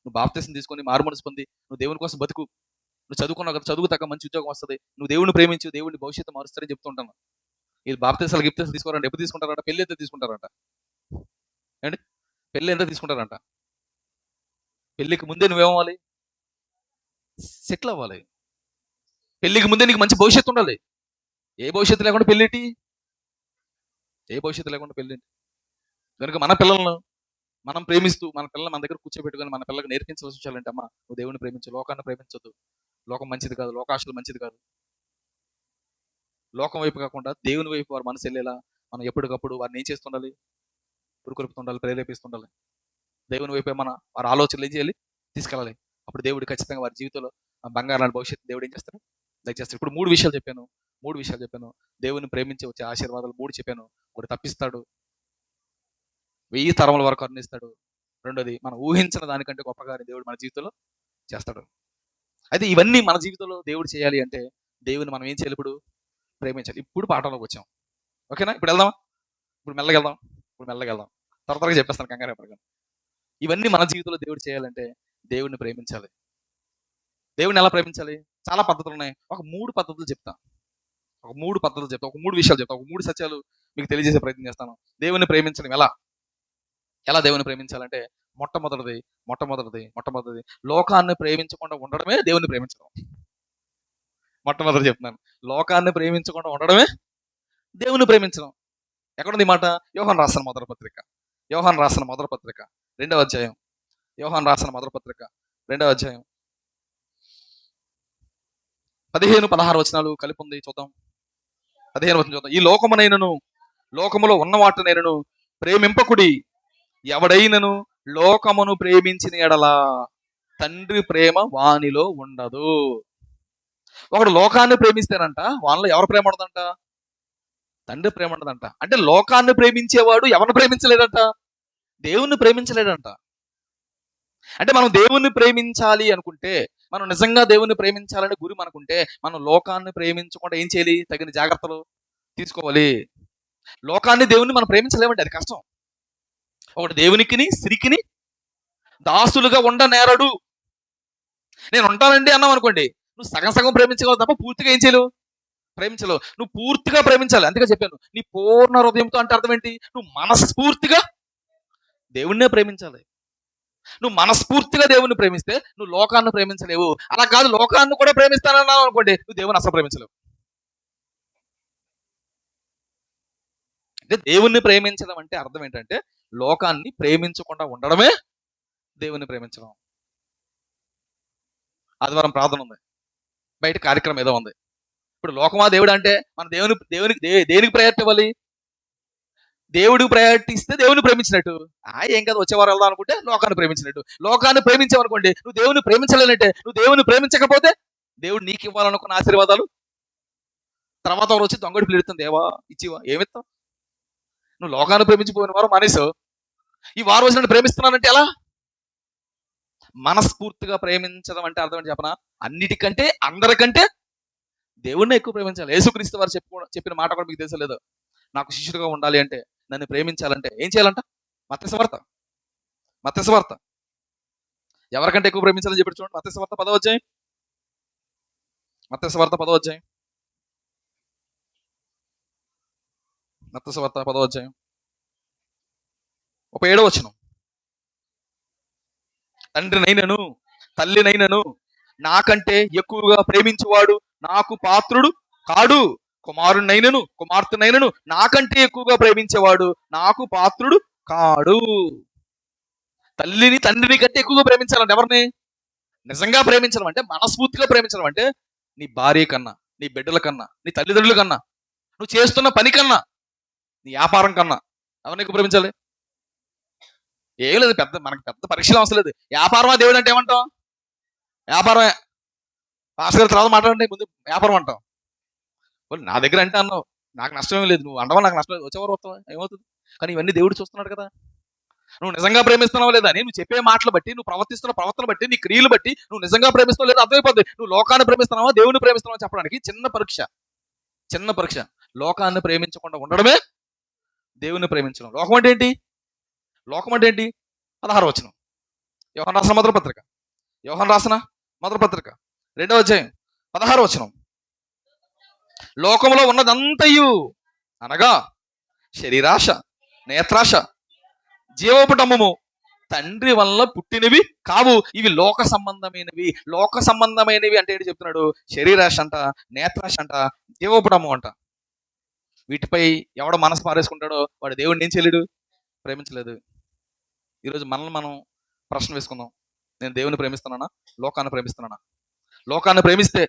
నువ్వు బాప్తిసం తీసుకొని మారు మనసు పొంది నువ్వు దేవుని కోసం బతుకు. నువ్వు చదువుకున్నావు కదా, చదువు తగ్గ మంచి ఉద్యోగం వస్తుంది. నువ్వు దేవుని ప్రేమించు, దేవుడి భవిష్యత్తు మారుస్తారని చెప్తుంటాను. ఇది బాప్తిసాలు గిప్తిసాలు తీసుకోరంట. ఎప్పుడు తీసుకుంటారంట? పెళ్లి అయితే తీసుకుంటారంట. ఏంటి? పెళ్లి ఎంత తీసుకుంటారంట? పెళ్లికి ముందే నువ్వేమవ్వాలి? సెటిల్ అవ్వాలి. పెళ్లికి ముందే నీకు మంచి భవిష్యత్తు ఉండాలి. ఏ భవిష్యత్తు లేకుండా పెళ్ళేంటి? ఏ భవిష్యత్తు లేకుండా పెళ్ళేంటి? కనుక మన పిల్లలను మనం ప్రేమిస్తూ మన పిల్లల్ని మన దగ్గర కూర్చోబెట్టుకొని మన పిల్లలకు నేర్పించవలసి వచ్చాలంటే, అమ్మా నువ్వు దేవుని ప్రేమించు, లోకాన్ని ప్రేమించొద్దు. లోకం మంచిది కాదు, లోకాశలు మంచిది కాదు. లోకం వైపు కాకుండా దేవుని వైపు వారి మనసు వెళ్ళేలా మనం ఎప్పటికప్పుడు వారిని ఏం చేస్తుండాలి? పురుకొల్పుతుండాలి, ప్రేరేపిస్తుండాలి. దేవుని వైపే మన వారి ఆలోచనలు ఏం చేయాలి? తీసుకెళ్ళాలి. అప్పుడు దేవుడు ఖచ్చితంగా వారి జీవితంలో బంగారు లాంటి భవిష్యత్తు దేవుడు ఏం చేస్తాడు? దయచేస్తాడు. ఇప్పుడు మూడు విషయాలు చెప్పాను. దేవుని ప్రేమించి వచ్చే ఆశీర్వాదాలు 3 చెప్పాను. ఒకటి, తప్పిస్తాడు. 1000 తరముల వరకు కరుణిస్తాడు. రెండోది, మనం ఊహించిన దానికంటే గొప్పగా దేవుడు మన జీవితంలో చేస్తాడు. అయితే ఇవన్నీ మన జీవితంలో దేవుడు చేయాలి అంటే దేవుని మనం ఏం చేయాలి? ఇప్పుడు ప్రేమించాలి. ఇప్పుడు పాఠంలోకి వచ్చాం. ఓకేనా? ఇప్పుడు వెళ్దామా? ఇప్పుడు మెల్లగా వెళ్దాం. త్వరగా చెప్పేస్తాను, కంగారు పడకండి. ఇవన్నీ మన జీవితంలో దేవుడు చేయాలంటే దేవుడిని ప్రేమించాలి. దేవుడిని ఎలా ప్రేమించాలి? చాలా పద్ధతులు ఉన్నాయి. ఒక 3 పద్ధతులు చెప్తా. ఒక 3 విషయాలు చెప్తా. ఒక 3 సత్యాలు మీకు తెలియజేసే ప్రయత్నం చేస్తాను. దేవుని ప్రేమించడం ఎలా దేవుని ప్రేమించాలంటే, మొట్టమొదటిది లోకాన్ని ప్రేమించకుండా ఉండడమే దేవుని ప్రేమించడం. మొట్టమొదటి చెప్తున్నాను, లోకాన్ని ప్రేమించకుండా ఉండడమే దేవుని ప్రేమించడం. ఎక్కడుంది ఈ మాట? యోహాను రాసిన మొదటి పత్రిక 2వ అధ్యాయం. యోహాను రాసిన మొదటి పత్రిక 2వ అధ్యాయం 15-16 వచనాలు కలిపి ఉంది, చూద్దాం. 15 వచనం చూద్దాం. ఈ లోకములో ఉన్న వాటినైనను ప్రేమింపకుడి. ఎవడైనను లోకమును ప్రేమించిన ఎడలా తండ్రి ప్రేమ వానిలో ఉండదు. ఒకడు లోకాన్ని ప్రేమిస్తేనంట, వానిలో ఎవరు ప్రేమ ఉండదంట? తండ్రి ప్రేమ ఉండదంట. అంటే లోకాన్ని ప్రేమించేవాడు ఎవరిని ప్రేమించలేదంట? దేవుణ్ణి ప్రేమించలేదంట. అంటే మనం దేవుణ్ణి ప్రేమించాలి అనుకుంటే, మనం నిజంగా దేవుణ్ణి ప్రేమించాలని గురి మనకుంటే, మనం లోకాన్ని ప్రేమించకుండా ఏం చేయాలి? తగిన జాగ్రత్తలు తీసుకోవాలి. లోకాన్ని దేవుణ్ణి మనం ప్రేమించలేమంటే అది కష్టం. ఒకటి దేవునికిని స్త్రీకిని దాసులుగా ఉండనేరడు. నేను ఉంటానండి అన్నావు అనుకోండి, నువ్వు సగం ప్రేమించగలవు తప్ప పూర్తిగా ఏం చేయలేవు? ప్రేమించలేవు. నువ్వు పూర్తిగా ప్రేమించాలి. అందుకే చెప్పాను, నీ పూర్ణ హృదయంతో అంటే అర్థం ఏంటి? నువ్వు మనస్ఫూర్తిగా దేవుణ్ణే ప్రేమించాలి. నువ్వు మనస్ఫూర్తిగా దేవుణ్ణి ప్రేమిస్తే నువ్వు లోకాన్ని ప్రేమించలేవు. అలా కాదు, లోకాన్ని కూడా ప్రేమిస్తానన్నావు అనుకోండి, నువ్వు దేవుని అసలు ప్రేమించలేవు. అంటే దేవుణ్ణి ప్రేమించడం అంటే అర్థం ఏంటంటే, లోకాన్ని ప్రేమించకుండా ఉండడమే దేవుణ్ణి ప్రేమించడం. ఆదివారం ప్రార్థన ఉంది, బయట కార్యక్రమం ఏదో ఉంది. ఇప్పుడు లోకమా దేవుడు అంటే మన దేనికి ప్రయారిటీ ఇవ్వాలి? దేవుడికి ప్రయారిటీ ఇస్తే దేవుని ప్రేమించినట్టు. ఏం కదా, వచ్చేవారు వెళ్దాం అనుకుంటే లోకాన్ని ప్రేమించినట్టు. లోకాన్ని ప్రేమించావనుకోండి, నువ్వు దేవుని ప్రేమించలేనంటే, నువ్వు దేవుని ప్రేమించకపోతే దేవుడు నీకు ఇవ్వాలనుకున్న ఆశీర్వాదాలు తర్వాత వారు వచ్చి దొంగడి పిలుస్తుంది, దేవా ఇచ్చివా, ఏమిస్తావు? నువ్వు లోకాన్ని ప్రేమించిపోయిన వారు మానేసావు, ఈ వారు వచ్చి నన్ను ప్రేమిస్తున్నానంటే ఎలా? మనస్ఫూర్తిగా ప్రేమించడం అంటే అర్థం ఏంటి చెప్పనా? అన్నిటికంటే అందరికంటే దేవుణ్ణి ఎక్కువ ప్రేమించాలి. యేసుక్రీస్తు వారు చెప్పిన మాట కూడా మీకు తెలుసలేదు, నాకు శిష్యుడిగా ఉండాలి అంటే, నన్ను ప్రేమించాలంటే ఏం చేయాలంట? మత్తయి సువార్త ఎవరికంటే ఎక్కువ ప్రేమించాలని చెప్పి చూడండి. మత్తయి సువార్త 10వ అధ్యాయం. 17వ వచనం. తండ్రినైనను తల్లినైనను నాకంటే ఎక్కువగా ప్రేమించువాడు నాకు పాత్రుడు కాడు. కుమారుణ్ణైనను కుమార్తెనైనను నాకంటే ఎక్కువగా ప్రేమించేవాడు నాకు పాత్రుడు కాడు. తల్లిని తండ్రిని కంటే ఎక్కువగా ప్రేమించాలంటే ఎవరిని? నిజంగా ప్రేమించడం అంటే, మనస్ఫూర్తిగా ప్రేమించడం అంటే, నీ భార్య కన్నా, నీ బిడ్డల కన్నా, నీ తల్లిదండ్రుల కన్నా, నువ్వు చేస్తున్న పని కన్నా, నీ వ్యాపారం కన్నా ఎవరిని ఎక్కువ ప్రేమించాలి? ఏం లేదు, మనకి పెద్ద పరీక్షలు అవసరం లేదు. వ్యాపారమా దేవుడు అంటే ఏమంటాం? వ్యాపారమే. పాస్ గారి తర్వాత మాట్లాడండి, ముందు వ్యాపారం అంటాం. నా దగ్గర అంటే అన్నావు, నాకు నష్టం ఏం లేదు, నువ్వు అండవా నాకు నష్టం లేదు, వచ్చేవారు వస్తావా ఏమవుతుంది? కానీ ఇవన్నీ దేవుడు చూస్తున్నాడు కదా. నువ్వు నిజంగా ప్రేమిస్తున్నావా లేదా అని నువ్వు చెప్పే మాటలు బట్టి, నువ్వు ప్రవర్తిస్తున్న ప్రవర్తన బట్టి, నీ క్రియలు బట్టి నువ్వు నిజంగా ప్రేమిస్తున్నావు లేదా అర్థమైపోద్ది. నువ్వు లోకాన్ని ప్రేమిస్తున్నావా దేవుని ప్రేమిస్తున్నావా చెప్పడానికి చిన్న పరీక్ష. చిన్న పరీక్ష. లోకాన్ని ప్రేమించకుండా ఉండడమే దేవుని ప్రేమించడం. లోకం అంటే ఏంటి? లోకం అంటే ఏంటి? 16వ వచనం, యోహాను రాసిన మొదటి పత్రిక, యోహాను రాసిన మొదటి పత్రిక 2వ అధ్యాయం 16వ వచనం. లోకంలో ఉన్నదంతయు అనగా శరీరాశ, నేత్రాశ, జీవోపటమము తండ్రి వల్ల పుట్టినవి కావు, ఇవి లోక సంబంధమైనవి. లోక సంబంధమైనవి అంటే ఏంటి చెప్తున్నాడు? శరీరాశ అంట, నేత్రాశ అంట, జీవోపటము అంట. వీటిపై ఎవడ మనసు పారేసుకుంటాడో వాడు దేవుడిని ఏం చేయలేడు, ప్రేమించలేదు. ఈరోజు మనల్ని మనం ప్రశ్న వేసుకుందాం. నేను దేవుని ప్రేమిస్తున్నానా, లోకాన్ని ప్రేమిస్తున్నానా? లోకాన్ని ప్రేమిస్తే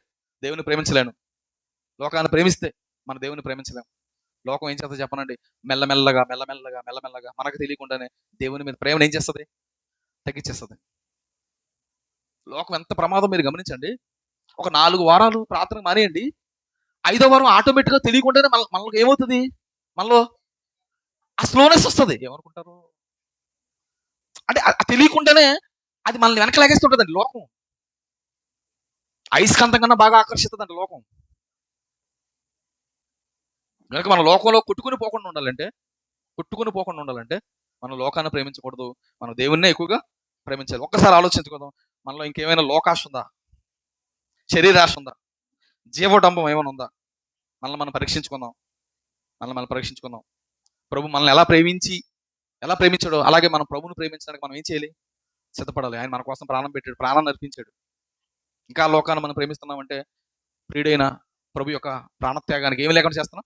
దేవుని ప్రేమించలేను. లోకాన్ని ప్రేమిస్తే మన దేవుని ప్రేమించలేము. లోకం ఏం చేస్తుంది చెప్పనండి? మెల్లమెల్లగా మెల్లమెల్లగా మెల్లమెల్లగా మనకు తెలియకుండానే దేవుని మీద ప్రేమను ఏం చేస్తుంది? తగ్గించేస్తుంది. లోకం ఎంత ప్రమాదం మీరు గమనించండి. ఒక 4 వారాలు ప్రార్థన మానేయండి, 5వ వారం ఆటోమేటిక్గా తెలియకుండానే మనకి ఏమవుతుంది? మనలో ఆ స్లోనెస్ వస్తుంది. ఏమనుకుంటారు అంటే తెలియకుండానే అది మనల్ని వెనక లాగేస్తుంటుందండి లోకం. అయస్కాంతం కన్నా బాగా ఆకర్షిస్తుందండి లోకం. కనుక మన లోకంలో కొట్టుకుని పోకుండా ఉండాలంటే మనం లోకాన్ని ప్రేమించకూడదు, మనం దేవుణ్ణే ఎక్కువగా ప్రేమించాలి. ఒక్కసారి ఆలోచించుకుందాం, మనలో ఇంకేమైనా లోకాశ ఉందా, శరీరాశ ఉందా, జీవడంబం ఏమైనా ఉందా? మనల్ని మనం పరీక్షించుకుందాం. ప్రభు మనల్ని ఎలా ప్రేమించాడో అలాగే మనం ప్రభుని ప్రేమించడానికి మనం ఏం చేయాలి? సిద్ధపడాలి. ఆయన మన కోసం ప్రాణం పెట్టాడు, ప్రాణాన్ని అర్పించాడు. ఇంకా లోకాన్ని మనం ప్రేమిస్తున్నామంటే ప్రియుడైన ప్రభు యొక్క ప్రాణత్యాగానికి ఏమి లేకుండా చేస్తున్నాం?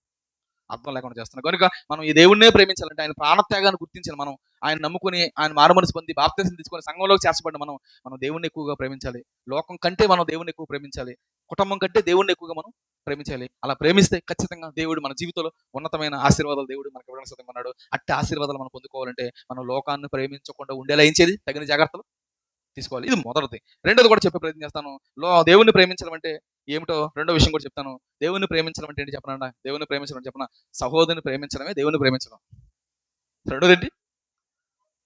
అర్థం లేకుండా చేస్తున్నాం. కనుక మనం ఈ దేవుణ్ణే ప్రేమించాలంటే ఆయన ప్రాణత్యాగాన్ని గుర్తించాలి. మనం ఆయన నమ్ముకుని, ఆయన మారుమనసు పొంది బాప్తిసం తీసుకొని సంఘంలోకి చేర్చబడిన మనం దేవుణ్ణి ఎక్కువగా ప్రేమించాలి. లోకం కంటే మనం దేవుణ్ణి ఎక్కువ ప్రేమించాలి. కుటుంబం కంటే దేవుణ్ణి ఎక్కువగా మనం ప్రేమించాలి. అలా ప్రేమిస్తే ఖచ్చితంగా దేవుడు మన జీవితంలో ఉన్నతమైన ఆశీర్వాదాలు దేవుడు మనకు ఇవ్వడానికి సిద్ధంగా ఉన్నాడు. అట్టి ఆశీర్వాదాలు మనం పొందుకోవాలంటే మనం లోకాన్ని ప్రేమించకుండా ఉండేలా ఏం చేయాలి? తగిన జాగ్రత్తలు తీసుకోవాలి. ఇది మొదటిది. రెండోది కూడా చెప్పే ప్రయత్నం చేస్తాను. దేవుణ్ణి ప్రేమించడం అంటే ఏమిటో రెండో విషయం కూడా చెప్తాను. దేవుణ్ణి ప్రేమించడం అంటే ఏంటి చెప్పనా? దేవుని ప్రేమించడం చెప్పనా? సహోదరుని ప్రేమించడమే దేవుని ప్రేమించడం. రెండోది ఏంటి?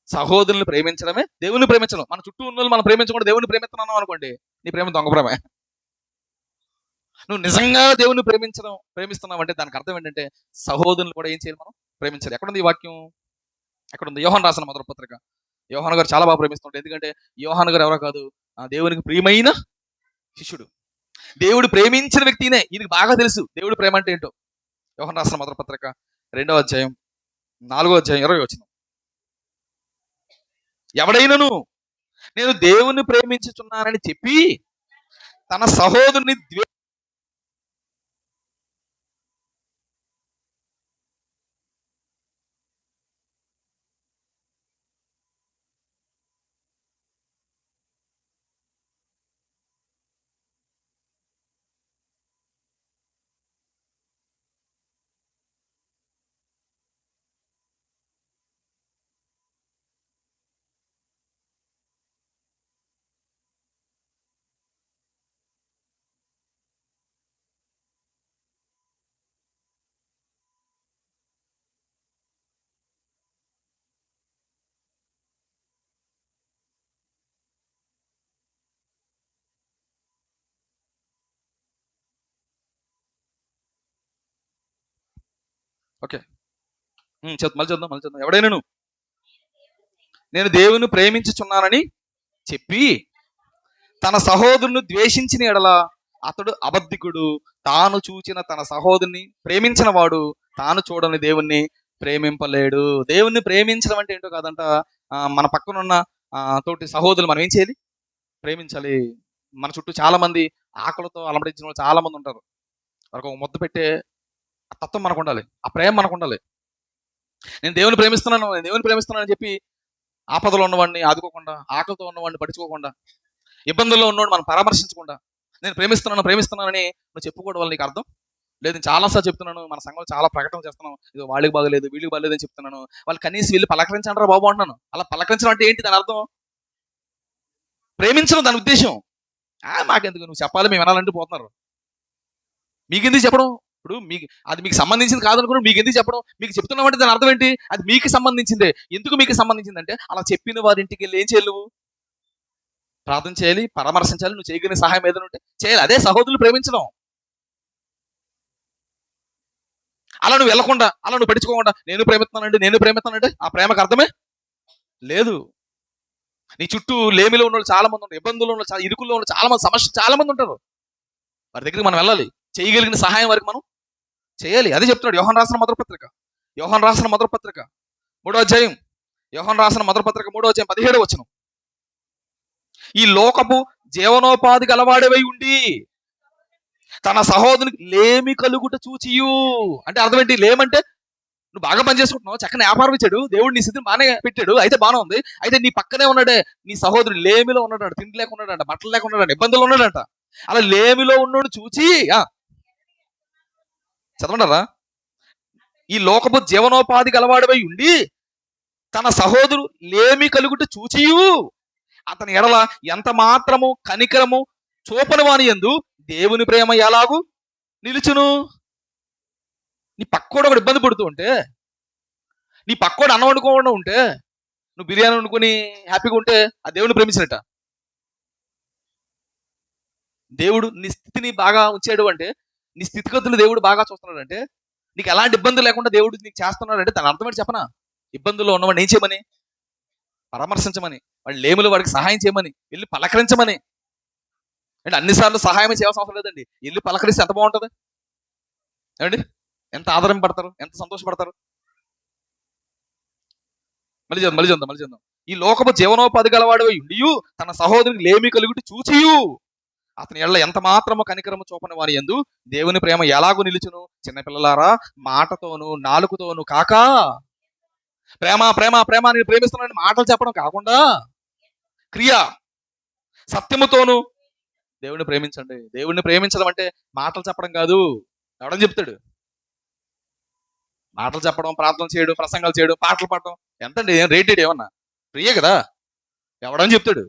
సహోదరుని ప్రేమించడమే దేవుని ప్రేమించడం. మన చుట్టూ ఉన్న మనం ప్రేమించకుండా దేవుని ప్రేమిస్తున్నాం అనుకోండి, నీ ప్రేమ దొంగ ప్రేమే. నువ్వు నిజంగా దేవుని ప్రేమిస్తున్నావు అంటే దానికి అర్థం ఏంటంటే సహోదరుని కూడా ఏం చేయాలి? మనం ప్రేమించాలి. ఎక్కడుంది ఈ వాక్యం? ఎక్కడుంది? యోహాను రాసిన మొదటి పత్రిక. యోహాను గారు చాలా బాగా ప్రేమిస్తుంటారు. ఎందుకంటే యోహాను గారు ఎవరో కాదు, దేవునికి ప్రియమైన శిష్యుడు. దేవుడు ప్రేమించిన వ్యక్తినే ఈయనకి బాగా తెలుసు దేవుడు ప్రేమ అంటే ఏంటో. యోహాను రాసిన మొదటి పత్రిక 2వ అధ్యాయం 4వ అధ్యాయం 20వ వచనం. ఎవడైనను నేను దేవుని ప్రేమించుచున్నానని చెప్పి తన సహోదరుని ఓకే మళ్ళీ చూద్దాం. ఎవడైనను నేను దేవుని ప్రేమించుచున్నానని చెప్పి తన సహోదరుని ద్వేషించిన ఎడల అతడు అబద్ధికుడు. తాను చూచిన తన సహోదరుని ప్రేమించిన వాడు తాను చూడని దేవుణ్ణి ప్రేమింపలేడు. దేవుణ్ణి ప్రేమించడం అంటే ఏంటో కాదంట, మన పక్కనున్న తోటి సహోదరులు మనం ఏం చేయాలి? ప్రేమించాలి. మన చుట్టూ చాలా మంది ఆకలితో అలమటించిన వాళ్ళు చాలా మంది ఉంటారు. వారికి ఒక ముద్ద పెట్టే ఆ తత్వం మనకు ఉండాలి, ఆ ప్రేమ మనకు ఉండాలి. నేను దేవుని ప్రేమిస్తున్నాను, నేను దేవుని ప్రేమిస్తున్నాను అని చెప్పి ఆపదలో ఉన్నవాడిని ఆదుకోకుండా, ఆకలితో ఉన్నవాడిని పట్టించుకోకుండా, ఇబ్బందుల్లో ఉన్నవాడిని మనం పరామర్శించకుండా, నేను ప్రేమిస్తున్నాను ప్రేమిస్తున్నానని నువ్వు చెప్పుకోవడం వల్ల నీకు అర్థం లేదు. నేను చాలాసార్లు చెప్తున్నాను, మన సంఘంలో చాలా ప్రకటనలు చేస్తున్నాం, ఇది వాళ్ళకి బాగలేదు వీళ్ళకి బాగలేదు అని చెప్తున్నాను. వాళ్ళు కనీసం వెళ్ళి పలకరించంటారా బాబు అంటున్నాను. అలా పలకరించడం అంటే ఏంటి దాని అర్థం? ప్రేమించడం దాని ఉద్దేశం. మాకెందుకు, నువ్వు చెప్పాలి, మేము వినాలంటూ పోతున్నారు. మీకెందుకు చెప్పడం? ఇప్పుడు మీకు సంబంధించింది కాదనుకున్నాడు, మీకు ఎందుకు చెప్పడం? మీకు చెప్తున్నామంటే దాని అర్థం ఏంటి? అది మీకు సంబంధించిందే. ఎందుకు మీకు సంబంధించిందంటే అలా చెప్పిన వారి ఇంటికి వెళ్ళి ఏం చేయాలి? నువ్వు ప్రార్థన చేయాలి, పరామర్శించాలి, నువ్వు చేయగలిగిన సహాయం ఏదైనా ఉంటే చేయాలి. అదే సహోదరులు ప్రేమించడం. అలా నువ్వు వెళ్లకుండా, అలా నువ్వు పట్టించుకోకుండా నేను ప్రేమిస్తున్నానంటే ఆ ప్రేమకు అర్థమే లేదు. నీ చుట్టూ లేమిలో ఉన్న వాళ్ళు చాలా మంది ఉంటారు, ఇబ్బందుల్లో ఉన్న చాలా ఇరుకుల్లో ఉన్న చాలా మంది, సమస్యలు చాలా మంది ఉంటారు. వారి దగ్గరికి మనం వెళ్ళాలి, చేయగలిగిన సహాయం వారికి మనం చేయాలి. అదే చెప్తున్నాడు యోహాను రాసిన మొదటి పత్రిక, 3వ అధ్యాయం, యోహాను రాసిన మొదటి పత్రిక 3వ అధ్యాయం 17వ వచనం. ఈ లోకపు జీవనోపాధి గలవాడేవై ఉండి తన సహోదరునికి లేమి కలుగుట చూచియు. అంటే అర్థం ఏంటి? లేమంటే నువ్వు బాగా పని చేసుకుంటున్నావు, చక్కని వ్యాపారం ఇచ్చాడు దేవుడు, నీ స్థితిని బాగానే పెట్టాడు, అయితే బాగానే ఉంది. అయితే నీ పక్కనే ఉన్నాడే నీ సహోదరుడు లేమిలో ఉన్నాడంట, తిండి లేక ఉన్నాడంట, బట్టలు లేక ఉన్నాడంట, ఇబ్బందులు ఉన్నాడంట. అలా లేమిలో ఉన్నాడు చూచి చదవండారా, ఈ లోకపు జీవనోపాధి గలవాడవై ఉండి తన సహోదరు లేమి కలుగుట చూచియు అతని ఎడల ఎంత మాత్రము కనికరము చూపని వాని యందు దేవుని ప్రేమ ఎలాగూ నిలుచును. నీ పక్కోడు ఒకడు ఇబ్బంది పడుతూ ఉంటే, నీ పక్కోడు అన్నం వండుకోకుండా ఉంటే, నువ్వు బిర్యానీ వండుకొని హ్యాపీగా ఉంటే ఆ దేవుని ప్రేమించినట్ట. దేవుడు నీ స్థితిని బాగా ఉంచాడు అంటే, నీ స్థితిగతులు దేవుడు బాగా చూస్తున్నాడు అంటే, నీకు ఎలాంటి ఇబ్బంది లేకుండా దేవుడు నీకు చేస్తున్నాడు అంటే దాని అర్థం ఏంటి చెప్పనా? ఇబ్బందుల్లో ఉన్నవాడిని ఏం చేయమని? పరామర్శించమని, వాడి లేములు వాడికి సహాయం చేయమని, వెళ్ళి పలకరించమని. అంటే అన్నిసార్లు సహాయం చేయాల్సిన అవసరం లేదండి, వెళ్ళి పలకరిస్తే ఎంత బాగుంటుంది ఏమండి? ఎంత ఆదరణ పడతారు, ఎంత సంతోషపడతారు. మళ్ళీ చదువు. ఈ లోకపు జీవనోపాధి గలవాడవై ఉండియు తన సహోదరునికి లేమి కలుగుటి చూచియు అతని ఎడల ఎంత మాత్రము కనికరము చూపని వాని యందు దేవుని ప్రేమ ఎలాగూ నిలుచును. చిన్నపిల్లలారా, మాటతోను నాలుకతోను కాక, ప్రేమ ప్రేమ ప్రేమ నేను ప్రేమిస్తున్నానని మాటలు చెప్పడం కాకుండా క్రియ సత్యముతోను దేవుని ప్రేమించండి. దేవుడిని ప్రేమించడం అంటే మాటలు చెప్పడం కాదు. ఎవడని చెప్తాడు? మాటలు చెప్పడం, ప్రార్థన చేయడం, ప్రసంగాలు చేయడం, పాటలు పాడడం ఎంతండి? ఏం రేటెడ్ ఏమన్నా? ప్రియే కదా. ఎవడని చెప్తాడు?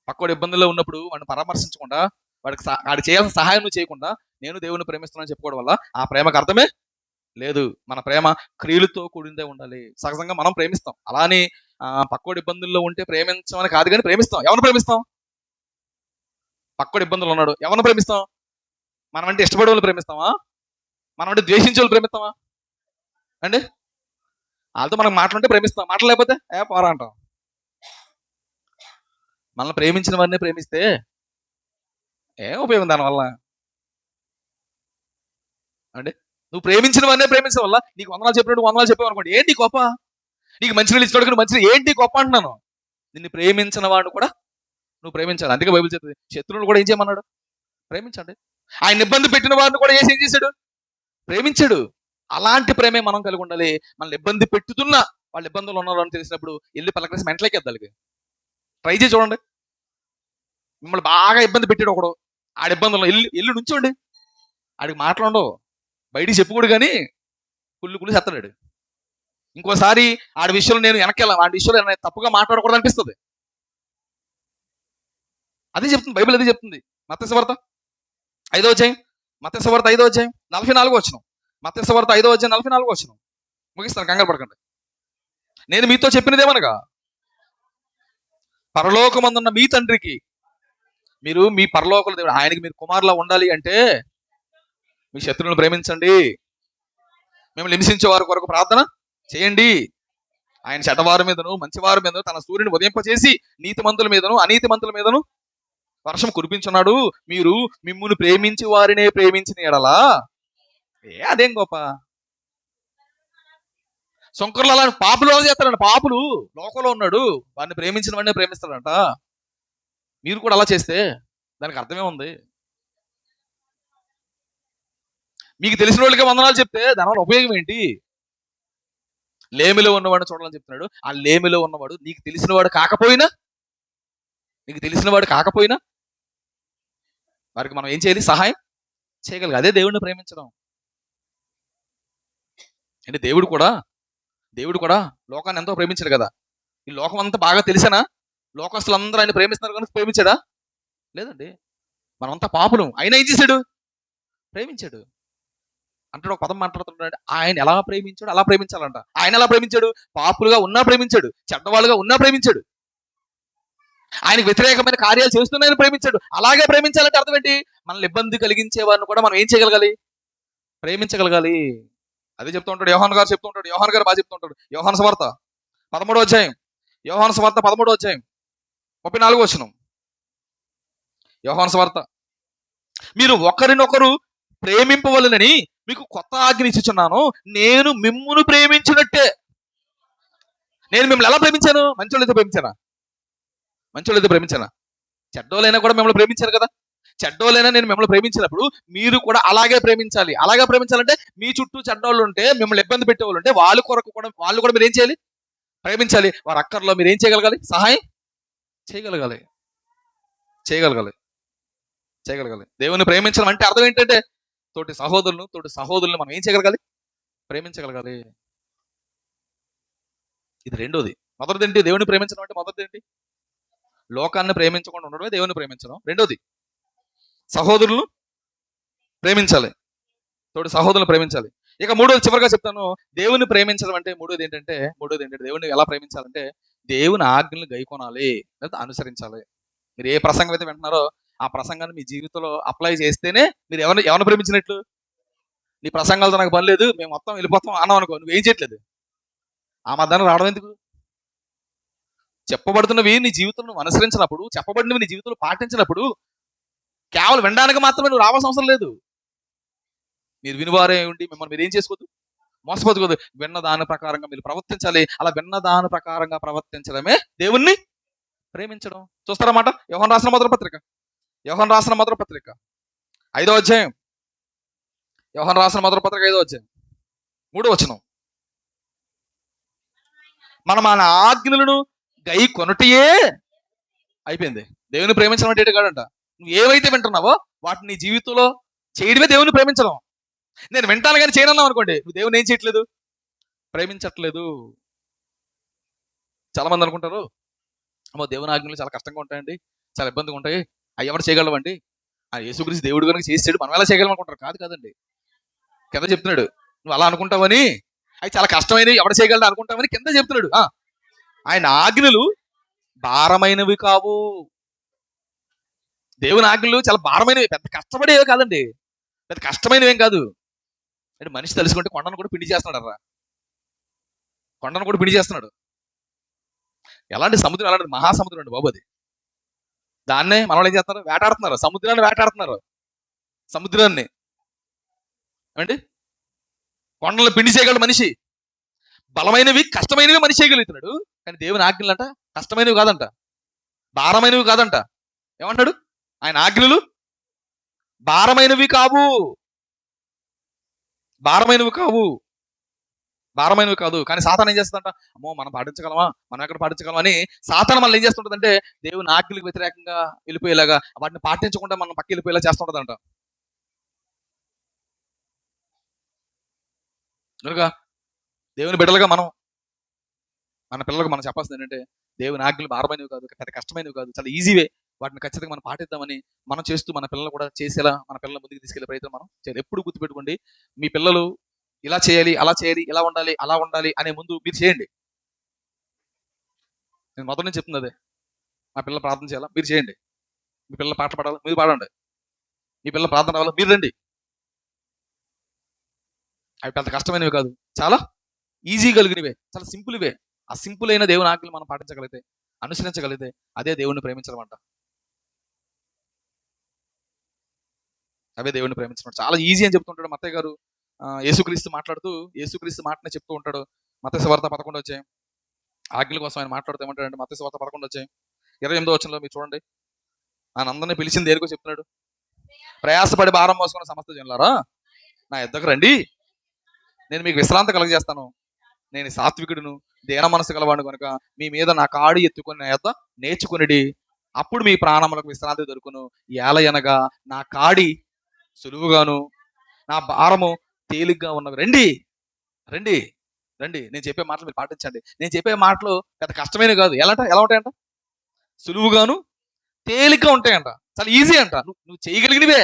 పక్కోడు ఇబ్బందుల్లో ఉన్నప్పుడు వాడిని పరామర్శించకుండా, వాడికి చేయాల్సిన సహాయం నువ్వు చేయకుండా నేను దేవుని ప్రేమిస్తున్నానని చెప్పుకోవడం వల్ల ఆ ప్రేమకు అర్థమే లేదు. మన ప్రేమ క్రియలతో కూడిందే ఉండాలి. సహజంగా మనం ప్రేమిస్తాం, అలానే పక్కోడు ఇబ్బందుల్లో ఉంటే ప్రేమించమని కాదు, కానీ ప్రేమిస్తాం. ఎవరిని ప్రేమిస్తాం? పక్కోడు ఇబ్బందులు ఉన్నాడు, ఎవరిని ప్రేమిస్తాం? మనం అంటే ఇష్టపడే వాళ్ళు ప్రేమిస్తామా? మనం అంటే ద్వేషించే వాళ్ళు ప్రేమిస్తామా అండి? వాళ్ళతో మనకు మాటలుంటే ప్రేమిస్తాం, మాటలు లేకపోతే పోరా అంటాం. మనల్ని ప్రేమించిన వారిని ప్రేమిస్తే ఏం ఉపయోగం దానివల్ల అండి? నువ్వు ప్రేమించిన వారినే ప్రేమించడం వల్ల నీకు వందనాలు చెప్పినట్టు వందనాలు చెప్పావు అనుకోండి, ఏంటి గొప్ప? నీకు మంచినీళ్ళు ఇచ్చినట్టు మంచి ఏంటి గొప్ప అంటున్నాను. నిన్ను ప్రేమించిన వాడిని కూడా నువ్వు ప్రేమించాలి. అందుకే బైబిల్ చెప్తుంది, శత్రువులు కూడా ఏం చేయమన్నాడు? ప్రేమించండి. ఆయన ఇబ్బంది పెట్టిన వారిని కూడా ఏం చేశాడు? ప్రేమించాడు. అలాంటి ప్రేమే మనం కలిగి ఉండాలి. మనల్ని ఇబ్బంది పెట్టుతున్నా వాళ్ళు ఇబ్బందులు ఉన్నారు అని తెలిసినప్పుడు వెళ్ళి పలకరిసి మెంటలోకి ఎద్దాలి. ట్రై చేసి చూడండి. మిమ్మల్ని బాగా ఇబ్బంది పెట్టాడు ఒకడు, ఆడి ఇబ్బందులు ఎల్లు నుంచోండి. ఆడికి మాట్లాడవు, బయటికి చెప్పుకోడు, కానీ కుళ్ళు చెత్తడాడు. ఇంకోసారి ఆడి విషయంలో నేను వెనకెళ్ళా, ఆడి విషయంలో తప్పుగా మాట్లాడకూడదు అనిపిస్తుంది. అదే చెప్తుంది బైబిల్, అదే చెప్తుంది. మత్తయి సువార్త 5వ అధ్యాయం, మత్తయి సువార్త 5వ అధ్యాయం 44వ వచనం. మత్తయి సువార్త 5వ అధ్యాయం 44వ వచనం. ముగిస్తాను, కంగారు పడకండి. నేను మీతో చెప్పినదేమనగా, పరలోకమందున్న మీ తండ్రికి, మీరు మీ పరలోకల దేవుడు ఆయనకి మీరు కుమారులా ఉండాలి అంటే మీ శత్రువులను ప్రేమించండి, మిమ్మల్ని హింసించే వారి కొరకు ప్రార్థన చేయండి. ఆయన చెడ్డవారి మీదను మంచివారి మీదను తన సూర్యుని ఉదయింపచేసి నీతిమంతుల మీదను అనీతిమంతుల మీదను వర్షం కురిపించున్నాడు. మీరు మిమ్మును ప్రేమించి వారినే ప్రేమించిన ఎడలా అదేం గొప్ప? శంకరులు అలా పాపులు అలా చేస్తారంట. పాపులు లోకంలో ఉన్నాడు, వాడిని ప్రేమించిన వాడినే ప్రేమిస్తాడంట. మీరు కూడా అలా చేస్తే దానికి అర్థమే ఉంది. మీకు తెలిసిన వాళ్ళకే వందనాలు చెప్తే దానివల్ల ఉపయోగం ఏంటి? లేమిలో ఉన్నవాడిని చూడాలని చెప్తున్నాడు. ఆ లేమిలో ఉన్నవాడు నీకు తెలిసిన వాడు కాకపోయినా వారికి మనం ఏం చేయాలి? సహాయం చేయగలగాలి. అదే దేవుడిని ప్రేమించడం. అంటే దేవుడు కూడా లోకాన్ని ఎంతో ప్రేమించాడు కదా. ఈ లోకం అంతా బాగా తెలిసేనా? లోకస్తులందరూ ఆయన ప్రేమిస్తున్నారు కనుక ప్రేమించాడా? లేదండి. మనమంతా పాపులం. అయినా ఏం చేశాడు? ప్రేమించాడు. అంటాడు, ఒక పదం మాట్లాడుతున్నాడు. ఆయన ఎలా ప్రేమించాడు అలా ప్రేమించాలంట. ఆయన ఎలా ప్రేమించాడు? పాపులుగా ఉన్నా ప్రేమించాడు, చెడ్డవాళ్ళుగా ఉన్నా ప్రేమించాడు, ఆయనకు వ్యతిరేకమైన కార్యాలు చేస్తున్నాయని ప్రేమించాడు. అలాగే ప్రేమించాలంటే అర్థం ఏంటి? మనల్ని ఇబ్బంది కలిగించే వారిని కూడా మనం ఏం చేయగలగాలి? ప్రేమించగలగాలి. అదే చెప్తూ ఉంటాడు యోహాన్ గారు, చెప్తూ ఉంటాడు. యోహాన్ గారు బాగా చెప్తూ ఉంటాడు. యోహాను సువార్త 13వ అధ్యాయం, యోహాను సువార్త 13వ అధ్యాయం 34వ వచనం. యోహాను సువార్త, మీరు ఒకరినొకరు ప్రేమింపవలెనని మీకు కొత్త ఆజ్ఞ ఇచ్చుచున్నాను, నేను మిమ్మును ప్రేమించినట్టే. నేను మిమ్మల్ని ఎలా ప్రేమించాను? మంచోళ్ళైతే ప్రేమించానా? చెడ్డోళ్ళైనా కూడా మిమ్మల్ని ప్రేమించారు కదా. చెడ్డోళ్ళైనా నేను మిమ్మల్ని ప్రేమించినప్పుడు మీరు కూడా అలాగే ప్రేమించాలి. అలాగే ప్రేమించాలంటే మీ చుట్టూ చెడ్డోళ్ళు ఉంటే, మిమ్మల్ని ఇబ్బంది పెట్టేవాళ్ళు ఉంటే వాళ్ళు కూడా మీరు ఏం చేయాలి? ప్రేమించాలి. వారి అక్కర్లో మీరు ఏం చేయగలగాలి? సహాయం చేయగలగాలి. చేయగలగాలి. చేయగలగాలి. దేవుని ప్రేమించడం అంటే అర్థం ఏంటంటే తోటి సహోదరులను మనం ఏం చేయగలగాలి? ప్రేమించగలగాలి. ఇది రెండోది. మొదటిది ఏంటి? దేవుని ప్రేమించడం అంటే మొదటిది ఏంటి? లోకాన్ని ప్రేమించకుండా ఉండడమే దేవుని ప్రేమించడం. రెండోది సహోదరులను ప్రేమించాలి. తోటి సహోదరులను ప్రేమించాలి. ఇక మూడోది చివరిగా చెప్తాను. దేవుని ప్రేమించడం అంటే మూడోది ఏంటంటే దేవుని ఎలా ప్రేమించాలంటే దేవుని ఆజ్ఞలను గైకొనాలి, లేదా అనుసరించాలి. మీరు ఏ ప్రసంగం అయితే వింటున్నారో ఆ ప్రసంగాన్ని మీ జీవితంలో అప్లై చేస్తేనే మీరు ఎవరిని ప్రేమించినట్లు. నీ ప్రసంగాలతో నాకు పని లేదు, మేము మొత్తం వెళ్ళిపోతాం అన్నావు అనుకో, నువ్వేం చేయట్లేదు. ఆ మధ్యాహ్నం రావడం ఎందుకు? చెప్పబడుతున్నవి నీ జీవితంలో నువ్వు అనుసరించినప్పుడు, చెప్పబడినవి నీ జీవితంలో పాటించినప్పుడు కేవలం వినడానికి మాత్రమే నువ్వు రావాల్సిన అవసరం లేదు. మీరు వినివారే ఉండి మిమ్మల్ని మీరు ఏం చేసుకోవద్దు, మోసపోతుకోదు. విన్న దాని ప్రకారంగా మీరు ప్రవర్తించాలి. అలా విన్న దాని ప్రకారంగా ప్రవర్తించడమే దేవుణ్ణి ప్రేమించడం. చూస్తారన్నమాట. యోహాను రాసిన మొదటి పత్రిక 5వ అధ్యాయం, యోహాను రాసిన మొదటి పత్రిక 5వ అధ్యాయం 3వ వచనం. మనం మన ఆజ్ఞలను గై కొనుటయే అయిపోయింది. దేవుని ప్రేమించడం అంటే కాదంట. నువ్వు ఏవైతే వింటున్నావో వాటిని నీ జీవితంలో చేయడమే దేవుని ప్రేమించడం. నేను వింటాను కానీ చేయనన్నావు అనుకోండి, నువ్వు దేవుని ఏం చేయట్లేదు? ప్రేమించట్లేదు. చాలా మంది అనుకుంటారు, అమ్మో దేవుని ఆజ్ఞలు చాలా కష్టంగా ఉంటాయండి, చాలా ఇబ్బందిగా ఉంటాయి, అవి ఎవరు చేయగలవండి? ఆ యేసుక్రీస్తు దేవుడు కనుక చేసాడు, మనం ఎలా చేయగలం అనుకుంటారు. కాదండి. కింద చెప్తున్నాడు, నువ్వు అలా అనుకుంటావని, అవి చాలా కష్టమైనవి ఎవరు చేయగలరు అనుకుంటావని కింద చెప్తున్నాడు. ఆయన ఆజ్ఞలు భారమైనవి కావు. దేవుని ఆజ్ఞలు చాలా భారమైనవి, పెద్ద కష్టపడేవి కాదండి, పెద్ద కష్టమైనవి ఏం కాదు. అంటే మనిషి తెలుసుకుంటే కొండను కూడా పిండి చేస్తున్నాడు. ఎలాంటి సముద్రం? ఎలాంటి మహాసముద్రం అండి బాబు అది. దాన్నే మనవాళ్ళు ఏం చేస్తున్నారు? వేటాడుతున్నారు. సముద్రాన్ని వేటాడుతున్నారు. సముద్రాన్ని ఏమండి, కొండలను పిండి చేయగలడు మనిషి. బలమైనవి కష్టమైనవి మనిషి చేయగలుగుతున్నాడు. కానీ దేవుని ఆజ్ఞలు అంట కష్టమైనవి కాదంట, భారమైనవి కాదంట. ఏమంటాడు? ఆయన ఆజ్ఞలు భారమైనవి కావు. భారమైనవి కాదు. కానీ సాతాను ఏం చేస్తుందంట? అమ్మో మనం ఎక్కడ పాటించగలమా అని సాతాను మనల్ని ఏం చేస్తుంటదంటే దేవుని ఆజ్ఞలకు వ్యతిరేకంగా వెళ్ళిపోయేలాగా, వాటిని పాటించకుండా మనం పక్క వెళ్ళిపోయేలా చేస్తుంటదంట. కనుక దేవుని బిడ్డలుగా మన పిల్లలకు మనం చెప్పాల్సింది ఏంటంటే దేవుని ఆజ్ఞలు భారమైనవి కాదు, పెద్ద కష్టమైనవి కాదు, చాలా ఈజీవే. వాటిని ఖచ్చితంగా మనం పాటిద్దామని మనం చేస్తూ మన పిల్లలు కూడా చేసేలా మన పిల్లల ముందుకు తీసుకెళ్లే ప్రయత్నం మనం చేయాలి. ఎప్పుడు గుర్తుపెట్టుకోండి, మీ పిల్లలు ఇలా చేయాలి, అలా చేయాలి, ఇలా ఉండాలి, అలా ఉండాలి అనే ముందు మీరు చేయండి. నేను మొదటి నుంచి చెప్తుంది అదే. మా పిల్లలు ప్రార్థన చేయాలా? మీరు చేయండి. మీ పిల్లలు పాటలు పాడాలి? మీరు పాడండి. మీ పిల్లలు ప్రార్థన రావాలా? మీరు రండి. అవి పెద్ద కష్టమైనవి కాదు, చాలా ఈజీ కలిగినవే, చాలా సింపుల్ ఇవే. ఆ సింపుల్ అయిన దేవుని ఆజ్ఞలు మనం పాటించగలిగితే, అనుసరించగలిగితే అదే దేవుణ్ణి ప్రేమించడం అంట. అవే దేవుణ్ణి ప్రేమించడం. చాలా ఈజీ అని చెప్తుంటాడు మత్తయ్య గారు. యేసుక్రీస్తు మాటనే చెప్తూ ఉంటాడు. మత్తయి సువార్త 11వ అధ్యాయం ఆజ్ఞల కోసం ఆయన మాట్లాడుతూ ఏమంటాడంటే, మత్తయి సువార్త 11వ అధ్యాయం 28వ వచనంలో మీరు చూడండి. ఆయన అందరినీ పిలిచింది దేనికో చెప్తున్నాడు. ప్రయాసపడి భారం మోసుకున్న సమస్త జనులారా నా యొద్దకు రండి, నేను మీకు విశ్రాంతి కలుగజేస్తాను. నేను సాత్వికుడును, దీన మనసు గలవాడు కనుక మీ మీద నా కాడి ఎత్తుకొని నా యొద్ద నేర్చుకునిడి, అప్పుడు మీ ప్రాణములకు విశ్రాంతి దొరుకును. ఏలయనగా నా కాడి సులువుగాను నా భారము తేలిగ్గా ఉన్నవి. రండి, రండి, రండి. నేను చెప్పే మాటలు మీరు పాటించండి. నేను చెప్పే మాటలు పెద్ద కష్టమైన కాదు. ఎలా ఉంటాయంట? సులువుగాను తేలిగ్గా ఉంటాయంట. చాలా ఈజీ అంట. నువ్వు చేయగలిగినవే.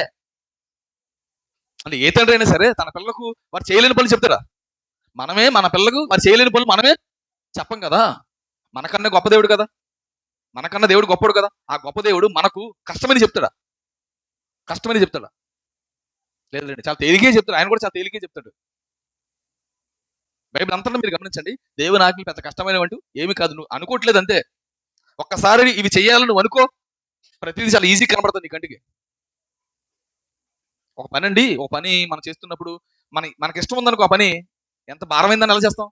అంటే ఏ తండ్రి అయినా సరే తన పిల్లలకు వారు చేయలేని పనులు చెప్తారా? మనమే మన పిల్లలకు వారు చేయలేని పనులు మనమే చెప్పం కదా. మనకన్నా గొప్ప దేవుడు కదా. మనకన్నా దేవుడు గొప్పడు కదా. ఆ గొప్ప దేవుడు మనకు కష్టమని చెప్తాడా? కష్టమని చెప్తాడా? లేదండి, చాలా తేలిగే చెప్తాడు. ఆయన కూడా చాలా తేలిగే చెప్తాడు. బైబిల్ అంతా మీరు గమనించండి. దేవుని ఆజ్ఞలు పెద్ద కష్టమైనవంటూ ఏమి కాదు. నువ్వు అనుకోవట్లేదు అంతే. ఒక్కసారి ఇవి చేయాలని నువ్వు అనుకో, ప్రతిదీ చాలా ఈజీ కనబడుతుంది నీ కంటికి. ఒక పని అండి, ఒక పని మనం చేస్తున్నప్పుడు మనకి ఇష్టం ఉందనుకో, ఆ పని ఎంత భారమైందని ఎలా చేస్తాం?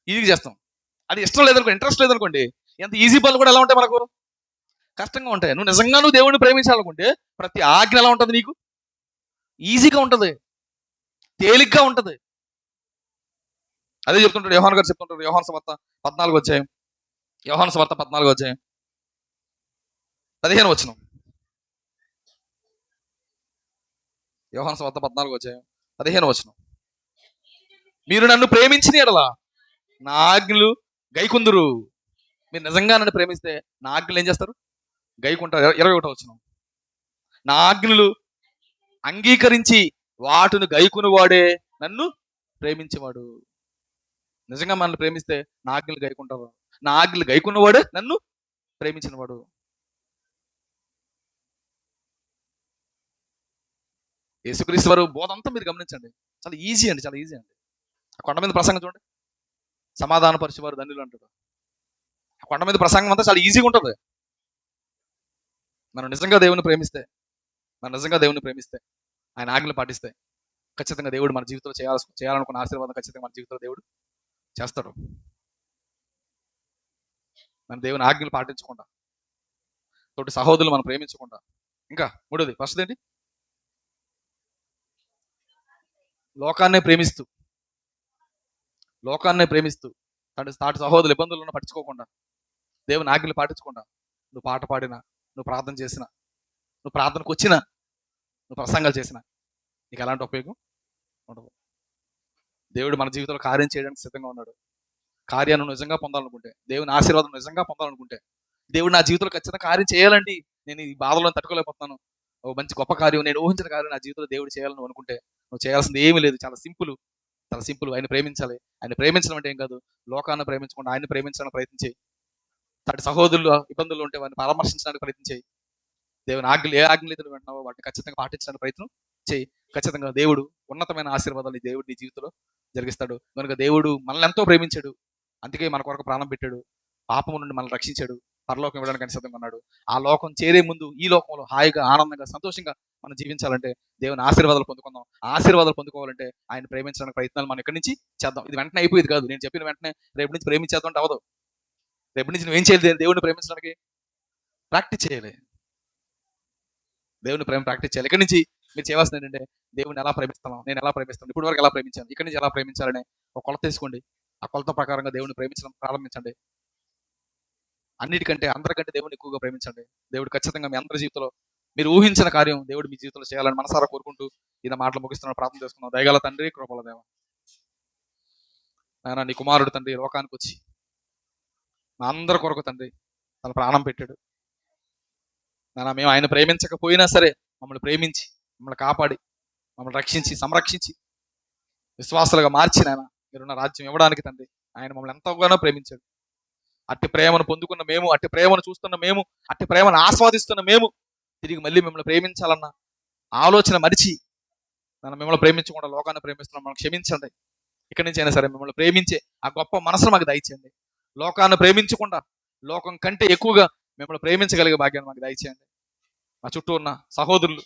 ఈజీగా చేస్తాం. అది ఇష్టం లేదనుకో, ఇంట్రెస్ట్ లేదనుకోండి, ఎంత ఈజీ పనులు కూడా ఎలా ఉంటాయి మనకు? కష్టంగా ఉంటాయి. నువ్వు దేవుడిని ప్రేమించాలనుకుంటే ప్రతి ఆజ్ఞ ఎలా ఉంటుంది నీకు? ఈజీగా ఉంటుంది, తేలిగ్గా ఉంటుంది. అదే చెప్తుంటాడు యోహాను గారు, చెప్తుంటాడు యోహాను సువార్త 14వ అధ్యాయం, యోహాను సువార్త 14వ అధ్యాయం 15వ వచనం. యోహాను సువార్త 14వ అధ్యాయం 15వ వచనం. మీరు నన్ను ప్రేమించిన యెడల నా ఆజ్ఞలు గైకుందురు. మీరు నిజంగా నన్ను ప్రేమిస్తే నా ఆజ్ఞలు ఏం చేస్తారు? గైకుంటారు. 21వ వచనం. నా ఆజ్ఞలు అంగీకరించి వాటిని గైకుని వాడే నన్ను ప్రేమించేవాడు. నిజంగా మనల్ని ప్రేమిస్తే నా ఆజ్ఞలు గైకుంటారు. నా ఆజ్ఞలు గైకున్నవాడే నన్ను ప్రేమించిన వాడు. యేసుక్రీస్తు వారు బోధ అంతా మీరు గమనించండి. చాలా ఈజీ అండి, చాలా ఈజీ అండి. కొండ మీద ప్రసంగం చూడండి, సమాధాన పరిచేవారు ధన్యులు అంటాడు. కొండ మీద ప్రసంగం అంతా చాలా ఈజీగా ఉంటుంది. మనం నిజంగా దేవుని ప్రేమిస్తే, ఆయన ఆజ్ఞలు పాటిస్తే ఖచ్చితంగా దేవుడు మన జీవితంలో చేయాలనుకున్న ఆశీర్వాదం ఖచ్చితంగా మన జీవితంలో దేవుడు చేస్తాడు. మన దేవుని ఆజ్ఞలు పాటించకుండా, తోటి సహోదరులు మనం ప్రేమించకుండా. ఇంకా మూడోది, ఫస్ట్ ఏంటి? లోకాన్నే ప్రేమిస్తూ తాటి సహోదరులు ఇబ్బందులను పట్టించుకోకుండా, దేవుని ఆజ్ఞలు పాటించకుండా నువ్వు పాట పాడినా, నువ్వు ప్రార్థన చేసినా, నువ్వు ప్రార్థనకు వచ్చినా, నువ్వు ప్రసంగాలు చేసినా నీకు ఎలాంటి ఉపయోగం ఉండదు. దేవుడు మన జీవితంలో కార్యం చేయడానికి సిద్ధంగా ఉన్నాడు. కార్యాన్ని నిజంగా పొందాలనుకుంటే, దేవుని ఆశీర్వాదం నిజంగా పొందాలనుకుంటే, దేవుడు నా జీవితంలో ఖచ్చితంగా కార్యం చేయాలండి, నేను ఈ బాధలో తట్టుకోలేకపోతున్నాను, ఓ మంచి గొప్ప కార్యం, నేను ఊహించిన కార్యం నా జీవితంలో దేవుడు చేయాలని అనుకుంటే, నువ్వు చేయాల్సింది ఏమీ లేదు. చాలా సింపుల్. ఆయన ప్రేమించాలి. ఆయన ప్రేమించడం అంటే ఏం కాదు, లోకాన్ని ప్రేమించకుండా ఆయన ప్రేమించడానికి ప్రయత్నించి, తటి సహోదరులు ఇబ్బందులు ఉంటే వారిని పరామర్శించడానికి ప్రయత్నించి, దేవుని ఆజ్ఞలు ఏ ఆజ్ఞలు అయితే వింటున్నావో వాటిని ఖచ్చితంగా పాటించడానికి ప్రయత్నం చేయి. ఖచ్చితంగా దేవుడు ఉన్నతమైన ఆశీర్వాదాలు దేవుడు నీ జీవితంలో జరిగిస్తాడు. కనుక దేవుడు మనల్ని ఎంతో ప్రేమించాడు, అందుకే మన కొరకు ప్రాణం పెట్టాడు, పాపము నుండి మనల్ని రక్షించాడు, పరలోకం ఇవ్వడానికి సిద్ధంగా ఉన్నాడు. ఆ లోకం చేరే ముందు ఈ లోకంలో హాయిగా, ఆనందంగా, సంతోషంగా మనం జీవించాలంటే, దేవుని ఆశీర్వాదాలు పొందుకుందాం. ఆశీర్వాదాలు పొందుకోవాలంటే ఆయన ప్రేమించడానికి ప్రయత్నాలు మనం ఇక్కడి నుంచి చేద్దాం. ఇది వెంటనే అయిపోయేది కాదు. నేను చెప్పిన వెంటనే రేపు నుంచి ప్రేమించేద్దాం అంటే అవ్వదు. రేపు నుంచి నువ్వేం చేయాలి? దేవుడిని ప్రేమించడానికి ప్రాక్టీస్ చేయాలి. దేవుని ప్రేమ ప్రాక్టీస్ చేయాలి. ఇక్కడి నుంచి మీరు చేయవలసింది ఏంటంటే, దేవుని ఎలా ప్రేమిస్తాను, నేను ఎలా ప్రేమిస్తాను, ఇప్పుడు వరకు ఎలా ప్రేమించాను, ఇక్కడి నుంచి ఎలా ప్రేమించాలని ఒక కొలత తీసుకోండి. ఆ కొలత ప్రకారంగా దేవుని ప్రేమించడం ప్రారంభించండి. అన్నిటికంటే, అందరికంటే దేవుని ఎక్కువగా ప్రేమించండి. దేవుడు ఖచ్చితంగా మీ అందరి జీవితంలో మీరు ఊహించిన కార్యం దేవుడు మీ జీవితంలో చేయాలని మనసారా కోరుకుంటూ ఈయన మాటలు ముగిస్తున్నాడు. ప్రార్థన చేసుకున్నాం. దయగల తండ్రి, కృపల దేవ, ఆయన నీ కుమారుడు తండ్రి లోకానికి వచ్చి మా అందరి కొరకు తండ్రి తన ప్రాణం పెట్టాడు. మేము ఆయన ప్రేమించకపోయినా సరే మమ్మల్ని ప్రేమించి, మమ్మల్ని కాపాడి, మమ్మల్ని రక్షించి, సంరక్షించి, విశ్వాసాలుగా మార్చిన ఆయన మీరున్న రాజ్యం ఇవ్వడానికి తండ్రి ఆయన మమ్మల్ని ఎంతగానో ప్రేమించాడు. అట్టి ప్రేమను పొందుకున్న మేము, అట్టి ప్రేమను చూస్తున్న మేము, అట్టి ప్రేమను ఆస్వాదిస్తున్న మేము తిరిగి మళ్ళీ మిమ్మల్ని ప్రేమించాలన్న ఆలోచన మరిచి మిమ్మల్ని ప్రేమించకుండా లోకాన్ని ప్రేమిస్తున్నాం. మనం క్షమించండి. ఇక్కడి నుంచి అయినా సరే మిమ్మల్ని ప్రేమించే ఆ గొప్ప మనసును మాకు దయచేయండి. లోకాన్ని ప్రేమించకుండా, లోకం కంటే ఎక్కువగా మిమ్మల్ని ప్రేమించగలిగే భాగ్యాన్ని మాకు దయచేయండి. మా చుట్టూ ఉన్న సహోదరులు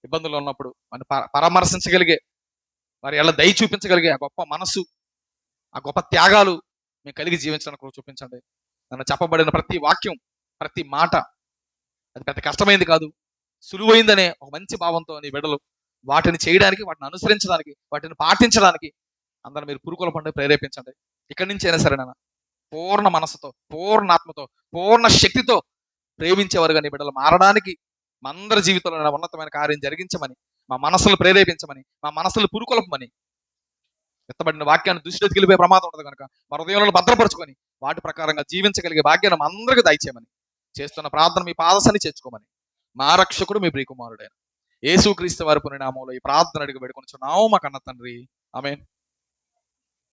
ఇబ్బందులు ఉన్నప్పుడు వారిని పరామర్శించగలిగే, వారి ఎలా దయ చూపించగలిగే ఆ గొప్ప మనసు, ఆ గొప్ప త్యాగాలు మేము కలిగి జీవించడానికి చూపించండి. నన్ను చెప్పబడిన ప్రతి వాక్యం, ప్రతి మాట అది పెద్ద కష్టమైంది కాదు, సులువైందనే ఒక మంచి భావంతో నీ బిడ్డలు వాటిని చేయడానికి, వాటిని అనుసరించడానికి, వాటిని పాటించడానికి అందరూ మీరు పురుకొల్పండి, ప్రేరేపించండి. ఇక్కడి నుంచి అయినా సరే నాన్న, పూర్ణ మనసుతో, పూర్ణ ఆత్మతో, పూర్ణ శక్తితో ప్రేమించేవారుగా నీ బిడ్డలు మారడానికి మా అందరి జీవితంలో నాయన ఉన్నతమైన కార్యం జరిగించమని, మా మనసులు ప్రేరేపించమని, మా మనసులు పురుకొల్పమని, ఎత్తబడిన వాక్యాన్ని దృష్టిలోకి వెళ్ళిపోయే ప్రమాదం ఉంటుంది కనుక మా హృదయంలో భద్రపరుచుకొని వాటి ప్రకారంగా జీవించగలిగే భాగ్యాన్ని మా అందరికీ దయచేయమని, చేస్తున్న ప్రార్థన మీ పాదసని చేర్చుకోమని, మా రక్షకుడు మీ ప్రియకుమారుడైన యేసుక్రీస్తు వారి పుణ్యనామంలో ఈ ప్రార్థన అడిగి పెట్టుకొనిచున్నాము మా కన్న తండ్రి. ఆమేన్.